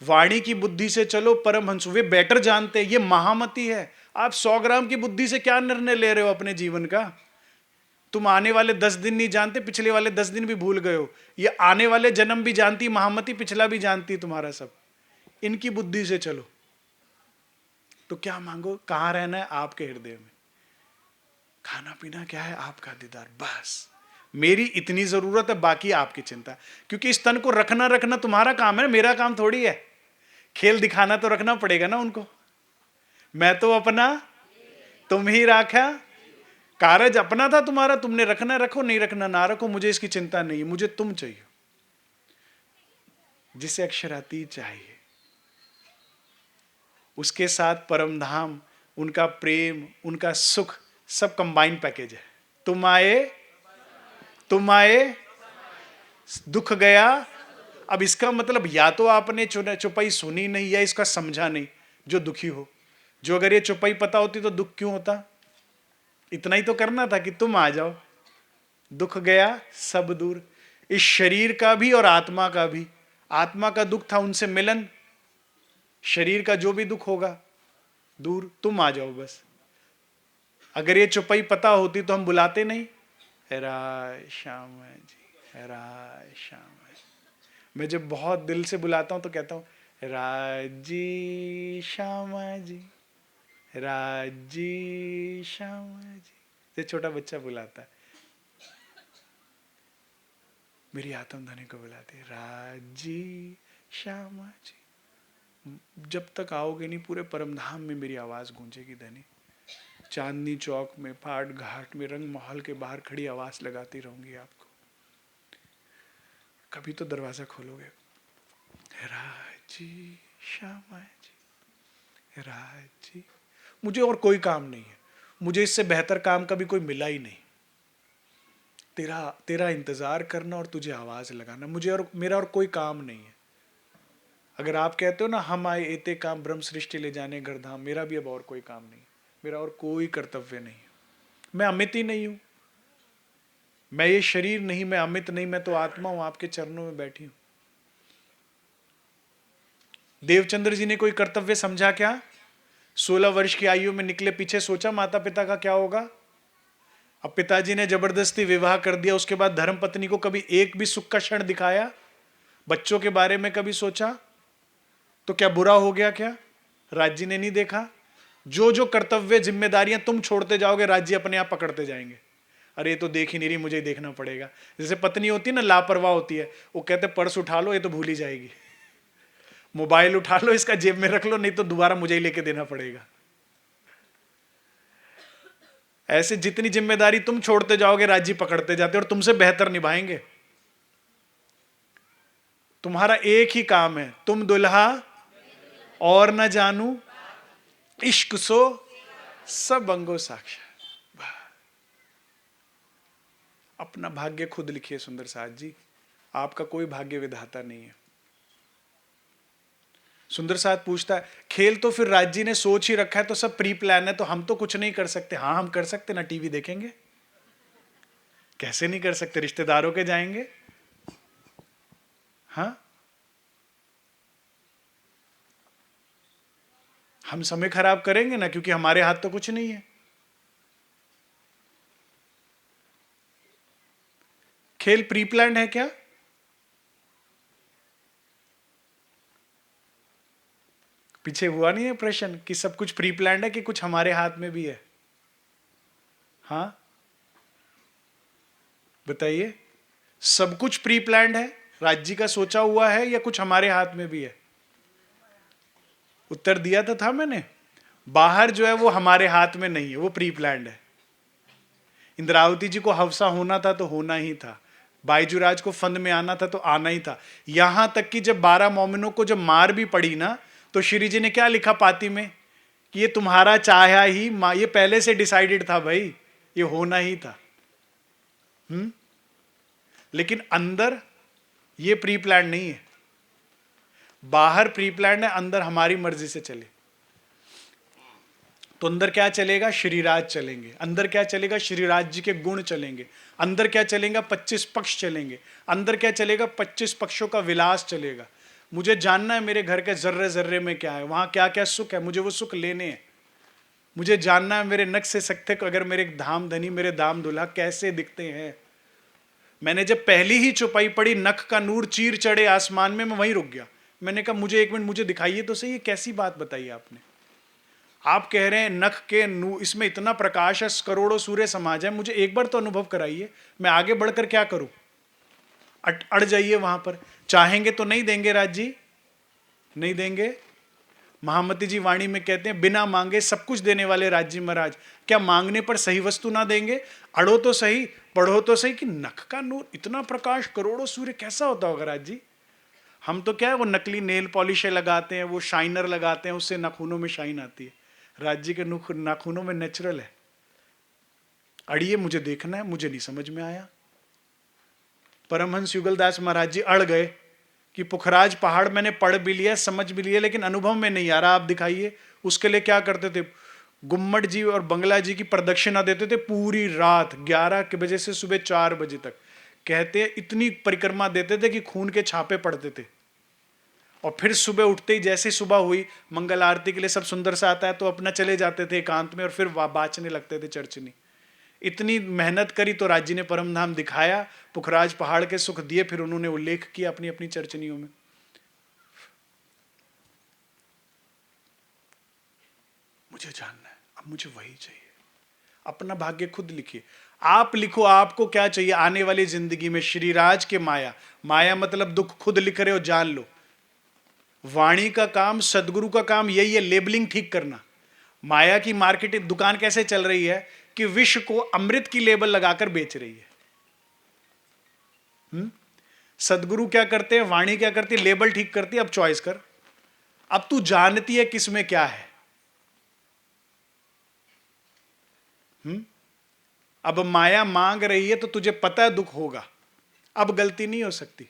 Speaker 1: वाणी की बुद्धि से चलो, परमहंस वे बेटर जानते हैं। ये महामती है। आप 100 ग्राम की बुद्धि से क्या निर्णय ले रहे हो अपने जीवन का? तुम आने वाले 10 दिन नहीं जानते, पिछले वाले 10 दिन भी भूल गए हो। ये आने वाले जन्म भी जानती महामती, पिछला भी जानती तुम्हारा सब। इनकी बुद्धि से चलो तो क्या मांगो? कहां रहना है? आपके हृदय में। खाना पीना क्या है? आपका दीदार। बस मेरी इतनी जरूरत है, बाकी आपकी चिंता। क्योंकि इस तन को रखना रखना तुम्हारा काम है, मेरा काम थोड़ी है। खेल दिखाना तो रखना पड़ेगा ना उनको। मैं तो अपना, तुम ही राखा। कारज अपना था तुम्हारा, तुमने रखना रखो, नहीं रखना ना रखो, मुझे इसकी चिंता नहीं है। मुझे तुम चाहिए, जिसे अक्षरातीत चाहिए, उसके साथ परमधाम, उनका प्रेम, उनका सुख, सब कंबाइन पैकेज है। तुम आए, दुख गया। अब इसका मतलब या तो आपने चुपाई सुनी नहीं या इसका समझा नहीं, जो दुखी हो। जो अगर ये चुपाई पता होती तो दुख क्यों होता? इतना ही तो करना था कि तुम आ जाओ, दुख गया सब दूर। इस शरीर का भी और आत्मा का भी। आत्मा का दुख था उनसे मिलन, शरीर का जो भी दुख होगा दूर। तुम आ जाओ बस। अगर ये चुपाई पता होती तो हम बुलाते नहीं, राय श्याम जी, राय श्याम जी। मैं जब बहुत दिल से बुलाता हूं तो कहता हूं राजी श्यामा जी, राजी श्यामा जी। ये छोटा बच्चा बुलाता है, मेरी आत्म धनी को बुलाती है राजी श्यामा जी। जब तक आओगे नहीं, पूरे परमधाम में मेरी आवाज गूंजेगी धनी। चांदनी चौक में, पाट घाट में, रंग महल के बाहर खड़ी आवाज लगाती रहूंगी आपको। कभी तो दरवाजा खोलोगे, राजी श्यामा जी, राजी। मुझे और कोई काम नहीं है, मुझे इससे बेहतर काम कभी कोई मिला ही नहीं। तेरा इंतजार करना और तुझे आवाज लगाना, मुझे और मेरा और कोई काम नहीं है। अगर आप कहते हो ना हम आए एते काम ब्रह्म सृष्टि ले जाने घरधाम, मेरा भी अब और कोई काम नहीं, मेरा और कोई कर्तव्य नहीं। मैं अमित ही नहीं हूं, मैं ये शरीर नहीं, मैं अमित नहीं, मैं तो आत्मा हूं, आपके चरणों में बैठी हूं। देवचंद्र जी ने कोई कर्तव्य समझा क्या? 16 वर्ष की आयु में निकले, पीछे सोचा माता पिता का क्या होगा? अब पिताजी ने जबरदस्ती विवाह कर दिया, उसके बाद धर्म पत्नी को कभी एक भी सुख का क्षण दिखाया? बच्चों के बारे में कभी सोचा? तो क्या बुरा हो गया क्या? राज्य ने नहीं देखा? जो जो कर्तव्य जिम्मेदारियां तुम छोड़ते जाओगे, राज्य अपने आप पकड़ते जाएंगे। अरे ये तो देख ही नहीं रही, मुझे ही देखना पड़ेगा। जैसे पत्नी होती है ना, लापरवाह होती है, वो कहते पर्स उठा लो, ये तो भूल ही जाएगी। मोबाइल उठा लो, इसका जेब में रख लो, नहीं तो दोबारा मुझे ही लेके देना पड़ेगा। ऐसे जितनी जिम्मेदारी तुम छोड़ते जाओगे राज्य पकड़ते जाते और तुमसे बेहतर निभाएंगे। तुम्हारा एक ही काम है, तुम दुल्हा और न जानू, इश्क सो सब अंगो साक्षात। अपना भाग्य खुद लिखिए सुंदर साथ जी, आपका कोई भाग्य विधाता नहीं है। सुंदर साथ पूछता है खेल तो फिर राज्य ने सोच ही रखा है, तो सब प्री प्लान है, तो हम तो कुछ नहीं कर सकते। हाँ हम कर सकते ना, टीवी देखेंगे। कैसे नहीं कर सकते, रिश्तेदारों के जाएंगे। हाँ हम समय खराब करेंगे ना, क्योंकि हमारे हाथ तो कुछ नहीं है। खेल प्री प्लान है क्या? पीछे हुआ नहीं है प्रश्न कि सब कुछ प्री प्लान है कि कुछ हमारे हाथ में भी है? हाँ बताइए, सब कुछ प्री प्लान है, राज्य का सोचा हुआ है, या कुछ हमारे हाथ में भी है? उत्तर दिया तो था मैंने, बाहर जो है वो हमारे हाथ में नहीं है, वो प्री प्लान है। इंद्रावती जी को हवसा होना था तो होना ही था, बाईजूराज को फंद में आना था तो आना ही था। यहां तक कि जब 12 मोमिनों को जब मार भी पड़ी ना, तो श्री जी ने क्या लिखा पाती में कि ये तुम्हारा चाहा ही, ये पहले से डिसाइडेड था भाई, ये होना ही था। लेकिन अंदर ये प्री प्लान नहीं है। बाहर प्री प्लान है, अंदर हमारी मर्जी से चले। तो अंदर क्या चलेगा? श्रीराज चलेंगे। अंदर क्या चलेगा? श्रीराज जी के गुण चलेंगे। अंदर क्या चलेगा? 25 पक्ष चलेंगे। अंदर क्या चलेगा? 25 पक्षों का विलास चलेगा। मुझे जानना है मेरे घर के जर्रे जर्रे में क्या है, वहां क्या क्या सुख है, मुझे वो सुख लेने हैं। मुझे जानना है मेरे नख से सकते अगर मेरे धाम धनी, मेरे दाम दुल्हा कैसे दिखते हैं। मैंने जब पहली ही चौपाई पढ़ी, नख का नूर चीर चढ़े आसमान में, मैं वहीं रुक गया। मैंने कहा मुझे एक मिनट, मुझे दिखाइए तो सही, ये कैसी बात बताई आपने। आप कह रहे हैं नख के इसमें इतना प्रकाश है, करोड़ों सूर्य समाज है, मुझे एक बार तो अनुभव कराइए, मैं आगे बढ़कर क्या करूं। अड़ जाइए वहां पर। चाहेंगे तो नहीं देंगे राज जी, नहीं देंगे। महामती जी वाणी में कहते हैं बिना मांगे सब कुछ देने वाले राज जी महाराज, क्या मांगने पर सही वस्तु ना देंगे? अड़ो तो सही, पढ़ो तो सही कि नख का नूर, इतना प्रकाश, करोड़ों सूर्य, कैसा होता होगा राज जी। हम तो क्या है वो नकली नेल पॉलिशें लगाते हैं, वो शाइनर लगाते हैं, उससे नाखूनों में शाइन आती है। राज्य के नाखूनों में नेचुरल है। अड़िए, मुझे देखना है, मुझे नहीं समझ में आया। परमहंस युगलदास महाराज जी अड़ गए कि पुखराज पहाड़ मैंने पढ़ भी लिया, समझ भी लिया, लेकिन अनुभव में नहीं आ रहा, आप दिखाइए। उसके लिए क्या करते थे? गुम्मट जी और बंगला जी की प्रदक्षिणा देते थे पूरी रात, 11 के बजे से सुबह 4 बजे तक। कहते इतनी परिक्रमा देते थे कि खून के छापे पड़ते थे। और फिर सुबह उठते ही, जैसे सुबह हुई, मंगल आरती के लिए सब सुंदर सा आता है तो अपना चले जाते थे एकांत में, और फिर बाचने लगते थे चर्चनी। इतनी मेहनत करी तो राज्य ने परम धाम दिखाया, पुखराज पहाड़ के सुख दिए, फिर उन्होंने उल्लेख किया अपनी अपनी चर्चनियों में। मुझे जानना है, अब मुझे वही चाहिए। अपना भाग्य खुद लिखिए, आप लिखो आपको क्या चाहिए आने वाली जिंदगी में। श्रीराज के माया, माया मतलब दुख, खुद लिख रहे हो, जान लो। वाणी का काम, सदगुरु का काम यही है, लेबलिंग ठीक करना। माया की मार्केटिंग दुकान कैसे चल रही है कि विष को अमृत की लेबल लगाकर बेच रही है। सदगुरु क्या करते हैं, वाणी क्या करती है, लेबल ठीक करती है। अब चॉइस कर, अब तू जानती है किसमें क्या है। अब माया मांग रही है तो तुझे पता है दुख होगा, अब गलती नहीं हो सकती।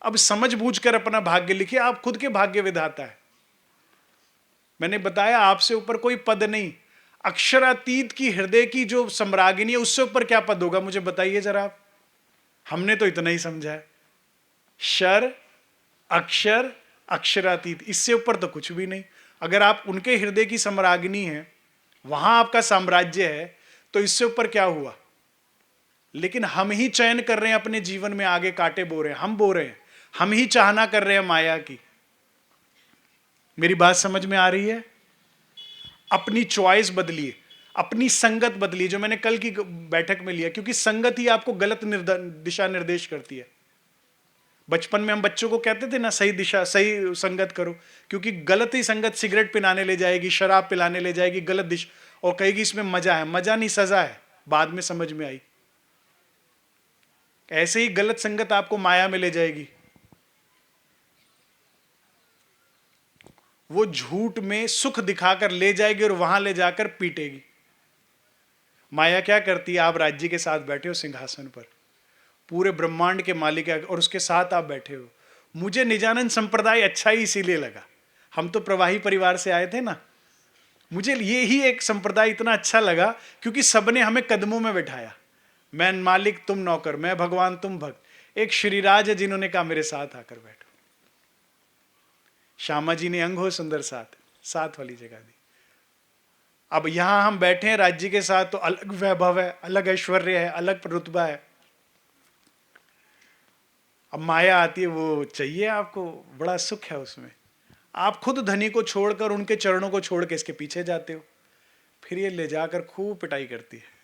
Speaker 1: अब समझ बूझकर अपना भाग्य लिखिए, आप खुद के भाग्य विधाता है। मैंने बताया आपसे ऊपर कोई पद नहीं। अक्षरातीत की हृदय की जो सम्रागिनी है, उससे ऊपर क्या पद होगा मुझे बताइए जरा आप। हमने तो इतना ही समझा है, शर अक्षर अक्षरातीत, इससे ऊपर तो कुछ भी नहीं। अगर आप उनके हृदय की सम्रागिनी है, वहां आपका साम्राज्य है, तो इससे ऊपर क्या हुआ। लेकिन हम ही चयन कर रहे हैं अपने जीवन में, आगे कांटे बो रहे हैं, हम बो रहे हैं, हम ही चाहना कर रहे हैं माया की। मेरी बात समझ में आ रही है? अपनी चॉइस बदलिए, अपनी संगत बदलिए, जो मैंने कल की बैठक में लिया, क्योंकि संगत ही आपको गलत दिशा निर्देश करती है। बचपन में हम बच्चों को कहते थे ना, सही दिशा सही संगत करो, क्योंकि गलत ही संगत सिगरेट पिलाने ले जाएगी, शराब पिलाने ले जाएगी, गलत दिशा, और कहेगी इसमें मजा है। मजा नहीं, सजा है, बाद में समझ में आई। ऐसे ही गलत संगत आपको माया में ले जाएगी, वो झूठ में सुख दिखाकर ले जाएगी और वहां ले जाकर पीटेगी। माया क्या करती है, आप राज्य के साथ बैठे हो सिंहासन पर, पूरे ब्रह्मांड के मालिक है, और उसके साथ आप बैठे हो। मुझे निजानंद संप्रदाय अच्छा ही इसीलिए लगा, हम तो प्रवाही परिवार से आए थे ना, मुझे ये ही एक संप्रदाय इतना अच्छा लगा क्योंकि सबने हमें कदमों में बैठाया। मैं मालिक तुम नौकर, मैं भगवान तुम भक्त। एक श्रीराज है जिन्होंने कहा मेरे साथ आकर बैठो। श्यामा जी ने अंग हो सुंदर साथ, साथ वाली जगह दी। अब यहां हम बैठे हैं राज्य के साथ, तो अलग वैभव है, अलग ऐश्वर्य है, अलग रुतबा है। अब माया आती है, वो चाहिए आपको, बड़ा सुख है उसमें। आप खुद धनी को छोड़कर, उनके चरणों को छोड़ के इसके पीछे जाते हो, फिर ये ले जाकर खूब पिटाई करती है,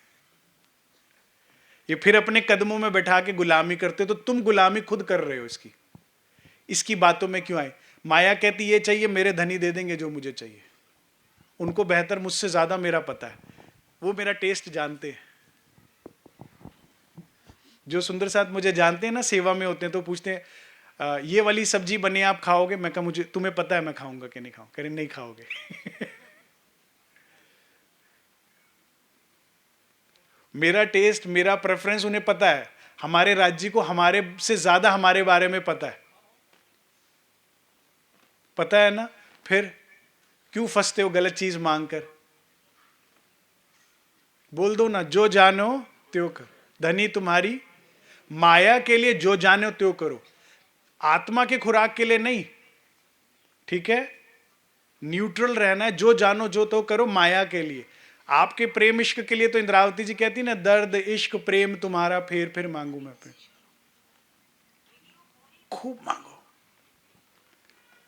Speaker 1: ये फिर अपने कदमों में बैठा के गुलामी करते हो। तो तुम गुलामी खुद कर रहे हो इसकी बातों में क्यों आए? माया कहती ये चाहिए, मेरे धनी दे देंगे जो मुझे चाहिए, उनको बेहतर मुझसे ज्यादा मेरा पता है, वो मेरा टेस्ट जानते हैं। जो सुंदर साथ मुझे जानते हैं ना, सेवा में होते हैं, तो पूछते हैं ये वाली सब्जी बनी आप खाओगे? मैं कहा मुझे तुम्हें पता है मैं खाऊंगा कि नहीं खाऊंगा? कह रहे नहीं खाओगे। मेरा टेस्ट, मेरा प्रेफरेंस उन्हें पता है, हमारे राज्य को हमारे से ज्यादा हमारे बारे में पता है, पता है ना? फिर क्यों फंसते हो गलत चीज मांगकर? बोल दो ना, जो जानो त्यों कर, धनी तुम्हारी माया के लिए जो जानो त्यों करो, आत्मा के खुराक के लिए नहीं, ठीक है? न्यूट्रल रहना है, जो जानो जो तो करो माया के लिए। आपके प्रेम इश्क के लिए तो इंद्रावती जी कहती ना, दर्द इश्क प्रेम तुम्हारा फेर फिर मांगू मैं प्रेम। खूब मांगो।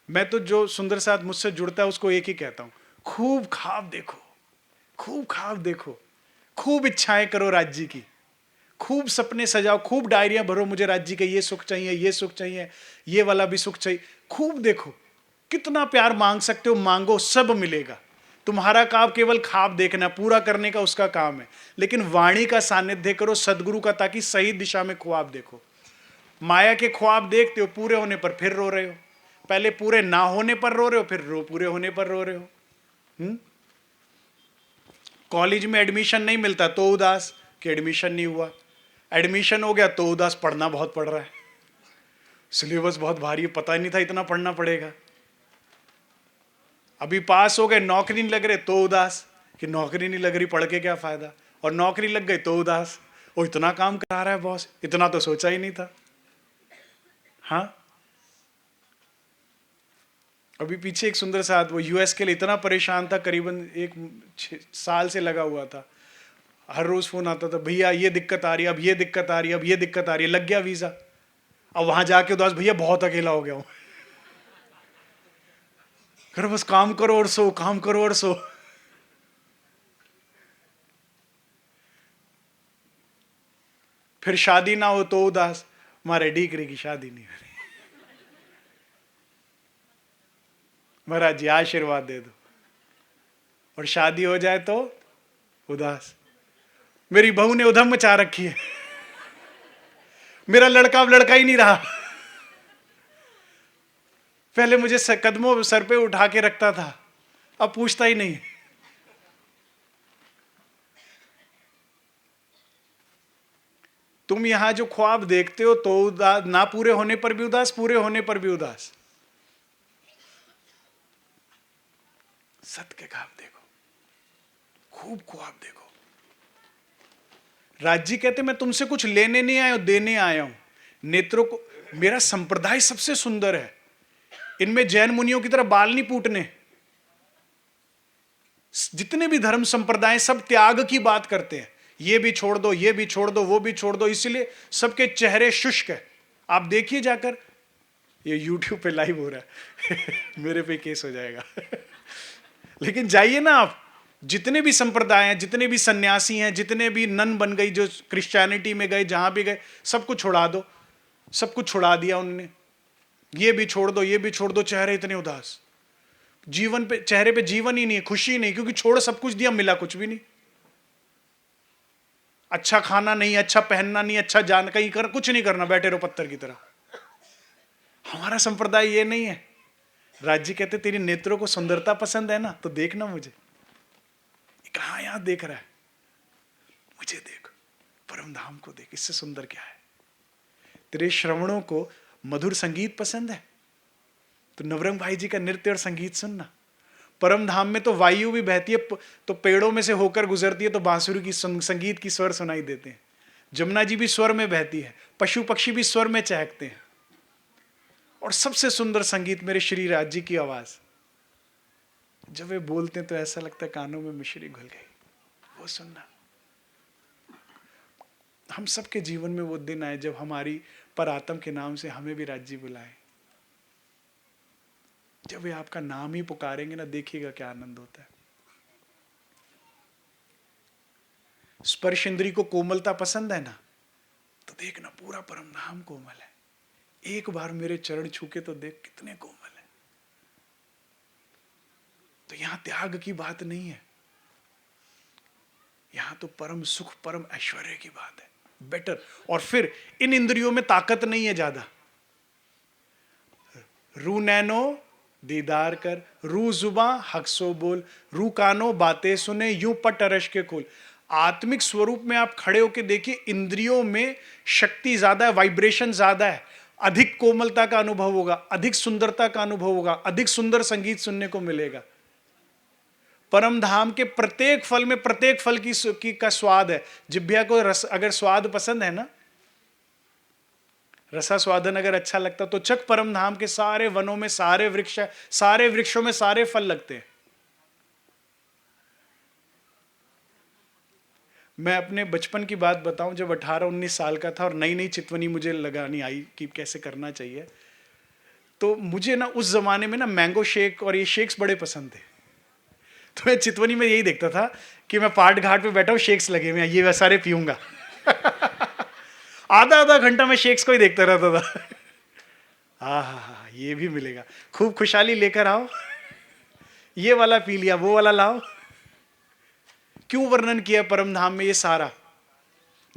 Speaker 1: मैं तो जो सुंदर साथ मुझसे जुड़ता है उसको एक ही कहता हूं, खूब ख्वाब देखो, खूब ख्वाब देखो, खूब इच्छाएं करो राज्य की, खूब सपने सजाओ, खूब डायरियां भरो, मुझे राज्य के ये सुख चाहिए, ये सुख चाहिए, ये वाला भी सुख चाहिए। खूब देखो, कितना प्यार मांग सकते हो, मांगो, सब मिलेगा। तुम्हारा काम केवल ख्वाब देखना, पूरा करने का उसका काम है, लेकिन वाणी का सानिध्य करो सदगुरु का, ताकि सही दिशा में ख्वाब देखो। माया के ख्वाब देखते हो, पूरे होने पर फिर रो रहे हो, पहले पूरे ना होने पर रो रहे हो, फिर पूरे होने पर रो रहे हो। कॉलेज में एडमिशन नहीं मिलता तो उदास कि एडमिशन नहीं हुआ, एडमिशन हो गया तो उदास, पढ़ना बहुत पड़ रहा है, सिलेबस बहुत भारी है, पता ही नहीं था इतना पढ़ना पड़ेगा। अभी पास हो गए, नौकरी नहीं लग रहे तो उदास कि नौकरी नहीं लग रही, पढ़ के क्या फायदा, और नौकरी लग गई तो उदास, वो इतना काम करा रहा है बॉस, इतना तो सोचा ही नहीं था। हाँ, अभी पीछे एक सुंदर साथ, वो यूएस के लिए इतना परेशान था, करीबन 1 साल से लगा हुआ था, हर रोज फोन आता था, भैया ये दिक्कत आ रही है, अब ये दिक्कत आ रही है, अब ये दिक्कत आ रही है, लग गया वीजा। अब वहां जाके उदास, भैया बहुत अकेला हो गया हूं। कर बस काम करो और सो, काम करो और सो। फिर शादी ना हो तो उदास, हमारे डीकरी की शादी नहीं हो रही, महाराज जी आशीर्वाद दे दो। और शादी हो जाए तो उदास, मेरी बहू ने उधम मचा रखी है, मेरा लड़का अब लड़का ही नहीं रहा, पहले मुझे कदमों सर पे उठा के रखता था, अब पूछता ही नहीं। तुम यहां जो ख्वाब देखते हो तो उदास, ना पूरे होने पर भी उदास, पूरे होने पर भी उदास। सत्य के ख्वाब देखो, खूब ख्वाब देखो। राज्य कहते मैं तुमसे कुछ लेने नहीं आया हूं, देने आया हूं। नेत्रों को, मेरा संप्रदाय सबसे सुंदर है, इनमें जैन मुनियों की तरह बाल नहीं पूटने। जितने भी धर्म संप्रदाय सब त्याग की बात करते हैं, ये भी छोड़ दो, ये भी छोड़ दो, वो भी छोड़ दो, इसलिए सबके चेहरे शुष्क है। आप देखिए जाकर, ये YouTube पे लाइव हो रहा है मेरे पे केस हो जाएगा लेकिन जाइए ना आप, जितने भी संप्रदाय हैं, जितने भी सन्यासी हैं, जितने भी नन बन गई, जो क्रिश्चियनिटी में गए, जहां भी गए, सबको छोड़ा दो, सब कुछ छुड़ा दिया उन्होंने, ये भी छोड़ दो, ये भी छोड़ दो, चेहरे इतने उदास, जीवन पे, चेहरे पे जीवन ही नहीं है, खुशी नहीं, क्योंकि छोड़ सब कुछ दिया, मिला कुछ भी नहीं। अच्छा खाना नहीं, अच्छा पहनना नहीं, अच्छा जान कहीं कर, कुछ नहीं करना, बैठे रहो पत्थर की तरह। हमारा संप्रदाय ये नहीं है। राज जी कहते तेरी नेत्रों को सुंदरता पसंद है ना, तो देखना मुझे। कहां यहां देख रहा है, मुझे देख, परम धाम को देख, इससे सुंदर क्या है। तेरे श्रवणों को मधुर संगीत पसंद है, तो नवरंग भाई जी का नृत्य और संगीत सुनना। परम धाम में तो वायु भी बहती है, तो पेड़ों में से होकर गुजरती है, तो बांसुरी की संगीत की स्वर सुनाई देते हैं। जमुना जी भी स्वर में बहती है, पशु पक्षी भी स्वर में चहकते हैं। और सबसे सुंदर संगीत मेरे श्री राज जी की आवाज, जब वे बोलते हैं तो ऐसा लगता है कानों में मिश्री घुल गई, वो सुनना। हम सबके जीवन में वो दिन आए जब हमारी परात्म के नाम से हमें भी राज जी बुलाए। जब वे आपका नाम ही पुकारेंगे ना, देखिएगा क्या आनंद होता है। स्पर्श इंद्री को कोमलता पसंद है ना, तो देखना पूरा परम धाम कोमल है। एक बार मेरे चरण छूके तो देख कितने कोमल है। तो यहां त्याग की बात नहीं है, यहां तो परम सुख, परम ऐश्वर्य की बात है। बेटर। और फिर इन इंद्रियों में ताकत नहीं है ज्यादा। रू नैनो दीदार कर, रू जुबा हक्सो बोल, रू कानो बातें सुने, यूं पट अरश के खोल। आत्मिक स्वरूप में आप खड़े होकर देखिए, इंद्रियों में शक्ति ज्यादा है, वाइब्रेशन ज्यादा है, अधिक कोमलता का अनुभव होगा, अधिक सुंदरता का अनुभव होगा, अधिक सुंदर संगीत सुनने को मिलेगा। परम धाम के प्रत्येक फल में प्रत्येक फल की का स्वाद है। जिह्वा को रस अगर स्वाद पसंद है ना, रसा स्वादन अगर अच्छा लगता तो चक परम धाम के सारे वनों में सारे वृक्षों में सारे फल लगते हैं। मैं अपने बचपन की बात बताऊं, जब 18-19 साल का था और नई नई चितवनी मुझे लगानी आई कि कैसे करना चाहिए, तो मुझे ना उस जमाने में ना मैंगो शेक और ये शेक्स बड़े पसंद थे। तो मैं चितवनी में यही देखता था कि मैं पाट घाट पे बैठा हूं, शेक्स लगे हुए हैं, ये सारे पीऊंगा। आधा आधा घंटा मैं शेक्स को ही देखता रहता था। हाँ, ये भी मिलेगा, खूब खुशहाली लेकर आओ, ये वाला पी लिया, वो वाला लाओ। क्यों वर्णन किया परम धाम में ये सारा?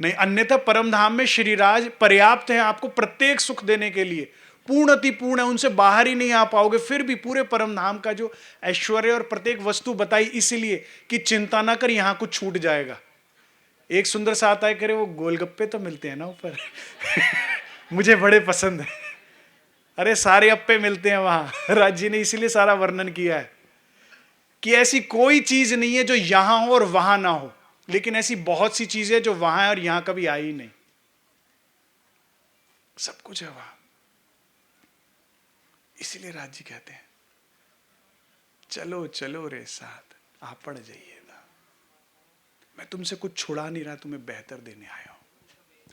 Speaker 1: नहीं, अन्यथा परम धाम में श्रीराज पर्याप्त है आपको प्रत्येक सुख देने के लिए, पूर्ण अति पूर्ण है, उनसे बाहर ही नहीं आ पाओगे। फिर भी पूरे परम धाम का जो ऐश्वर्य और प्रत्येक वस्तु बताई इसलिए कि चिंता ना कर, यहां कुछ छूट जाएगा। एक सुंदर सा आता है, करे वो गोलगप्पे तो मिलते हैं ना ऊपर। मुझे बड़े पसंद है। अरे सारे अप्पे मिलते हैं वहां। राज जी ने इसीलिए सारा वर्णन किया है कि ऐसी कोई चीज नहीं है जो यहां हो और वहां ना हो, लेकिन ऐसी बहुत सी चीजें जो वहां है और यहां कभी आई ही नहीं। सब कुछ है वहां। इसीलिए राज जी कहते हैं चलो चलो रे साथ, आप पड़ जाइएगा। मैं तुमसे कुछ छुड़ा नहीं रहा, तुम्हें बेहतर देने आया हूं।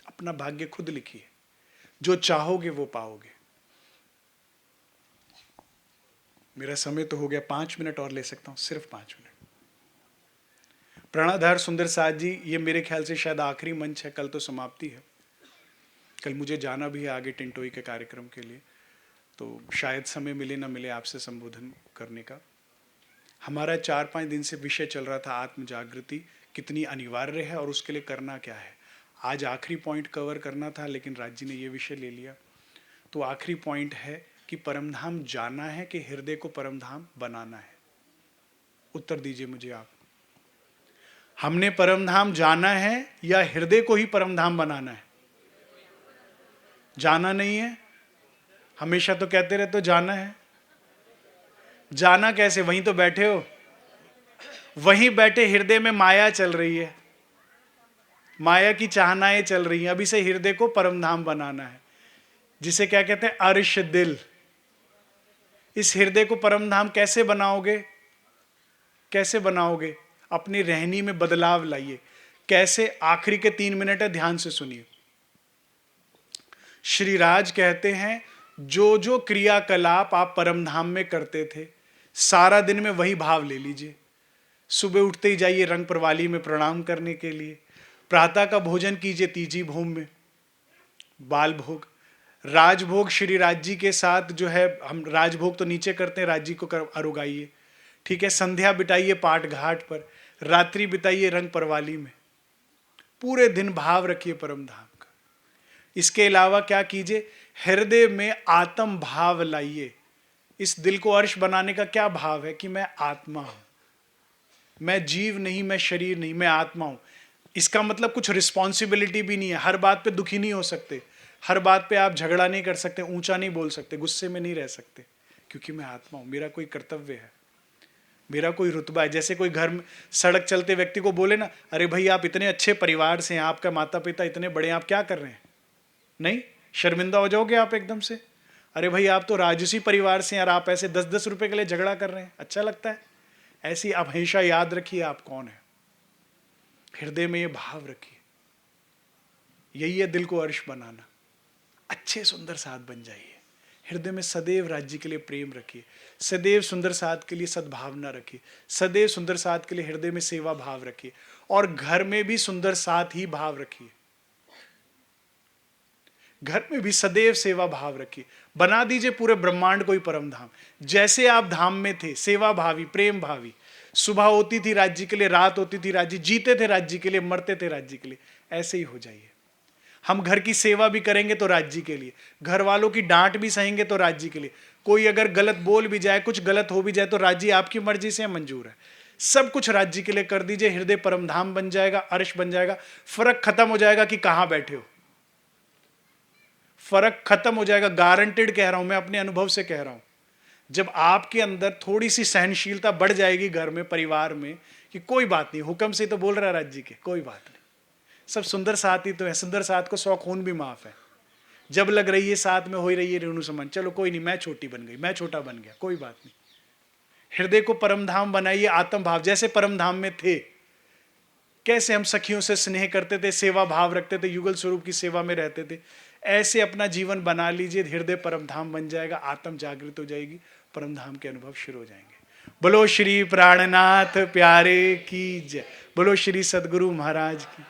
Speaker 1: अपना भाग्य खुद लिखिए, जो चाहोगे वो पाओगे। मेरा समय तो हो गया, 5 मिनट और ले सकता हूं, सिर्फ 5 मिनट। प्रणधार सुंदर साथ जी, ये मेरे ख्याल से शायद आखिरी मंच है, कल तो समाप्ति है। कल मुझे जाना भी है आगे टिंटोई के कार्यक्रम के लिए, तो शायद समय मिले ना मिले आपसे संबोधन करने का। हमारा 4-5 दिन से विषय चल रहा था आत्म जागृति कितनी अनिवार्य है और उसके लिए करना क्या है। आज आखिरी पॉइंट कवर करना था, लेकिन राज जी ने ये विषय ले लिया। तो आखिरी पॉइंट है कि परमधाम जाना है कि हृदय को परमधाम बनाना है? उत्तर दीजिए मुझे आप। हमने परमधाम जाना है या हृदय को ही परमधाम बनाना है? जाना नहीं है, हमेशा तो कहते रहते हो जाना है। जाना कैसे? वहीं तो बैठे हो, वहीं बैठे हृदय में माया चल रही है, माया की चाहनाएं चल रही हैं। अभी से हृदय को परमधाम बनाना है, जिसे क्या कहते हैं? अर्श दिल। इस हृदय को परमधाम कैसे बनाओगे? कैसे बनाओगे? अपनी रहनी में बदलाव लाइए। कैसे? आखिरी के 3 मिनट है, ध्यान से सुनिए। श्रीराज कहते हैं जो जो क्रियाकलाप आप परमधाम में करते थे, सारा दिन में वही भाव ले लीजिए। सुबह उठते ही जाइए रंग प्रवाली में प्रणाम करने के लिए, प्रातः का भोजन कीजिए तीजी भूमि में, बाल भोग, राजभोग श्री राज जी के साथ जो है, हम राजभोग तो नीचे करते हैं, राज जी को अरुगाइए, ठीक है। संध्या बिताइए पाट घाट पर, रात्रि बिताइए रंग परवाली में, पूरे दिन भाव रखिए परम धाम का। इसके अलावा क्या कीजिए, हृदय में आत्म भाव लाइए। इस दिल को अर्श बनाने का क्या भाव है कि मैं आत्मा हूं, मैं जीव नहीं, मैं शरीर नहीं, मैं आत्मा हूं। इसका मतलब कुछ रिस्पॉन्सिबिलिटी भी नहीं है, हर बात पे दुखी नहीं हो सकते, हर बात पे आप झगड़ा नहीं कर सकते, ऊंचा नहीं बोल सकते, गुस्से में नहीं रह सकते, क्योंकि मैं आत्मा हूं, मेरा कोई कर्तव्य है, मेरा कोई रुतबा है। जैसे कोई घर में सड़क चलते व्यक्ति को बोले ना, अरे भाई आप इतने अच्छे परिवार से हैं, आपका माता पिता इतने बड़े हैं, आप क्या कर रहे हैं? नहीं, शर्मिंदा हो जाओगे आप एकदम से। अरे भाई आप तो राजसी परिवार से हैं और आप ऐसे 10-10 रुपए के लिए झगड़ा कर रहे हैं, अच्छा लगता है? ऐसी आप हमेशा याद रखिए आप कौन है, हृदय में ये भाव रखिए। यही है दिल को अर्श बनाना। अच्छे सुंदर साथ बन जाइए, हृदय में सदैव राज्य के लिए प्रेम रखिए, सदैव सुंदर साथ के लिए सद्भावना रखिए, सदैव सुंदर साथ के लिए हृदय में सेवा भाव रखिए, और घर में भी सुंदर साथ ही भाव रखिए, घर में भी सदैव सेवा भाव रखिए। बना दीजिए पूरे ब्रह्मांड को ही परम धाम। जैसे आप धाम में थे, सेवा भावी, प्रेम भावी, सुबह होती थी राज्य के लिए, रात होती थी राज्य, जीते थे राज्य के लिए, मरते थे राज्य के लिए, ऐसे ही हो जाइए। हम घर की सेवा भी करेंगे तो राज्य के लिए, घर वालों की डांट भी सहेंगे तो राज्य के लिए, कोई अगर गलत बोल भी जाए, कुछ गलत हो भी जाए तो राज्य आपकी मर्जी से मंजूर है, सब कुछ राज्य के लिए कर दीजिए। हृदय परम धाम बन जाएगा, अर्श बन जाएगा। फर्क खत्म हो जाएगा कि कहां बैठे हो, फर्क खत्म हो जाएगा, गारंटेड कह रहा हूं मैं, अपने अनुभव से कह रहा हूं। जब आपके अंदर थोड़ी सी सहनशीलता बढ़ जाएगी घर में, परिवार में, कि कोई बात नहीं, हुक्म से तो बोल रहा है राज्य के, कोई बात नहीं, सब सुंदर साथ ही तो है, सुंदर साथ को 100 खून भी माफ है, जब लग रही है साथ में हो ही रही है रेणु समान, चलो कोई नहीं, मैं छोटी बन गई, मैं छोटा बन गया, कोई बात नहीं। हृदय को परमधाम बनाइए, आत्म भाव। जैसे परमधाम में थे, कैसे हम सखियों से स्नेह करते थे, सेवा भाव रखते थे, युगल स्वरूप की सेवा में रहते थे, ऐसे अपना जीवन बना लीजिए, हृदय परमधाम बन जाएगा, आत्म जागृत हो जाएगी, परमधाम के अनुभव शुरू हो जाएंगे। बोलो श्री प्राणनाथ प्यारे की जय, बोलो श्री सदगुरु महाराज की।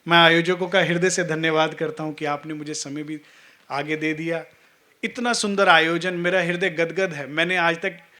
Speaker 1: मैं आयोजकों का हृदय से धन्यवाद करता हूं कि आपने मुझे समय भी आगे दे दिया। इतना सुंदर आयोजन, मेरा हृदय गदगद है। मैंने आज तक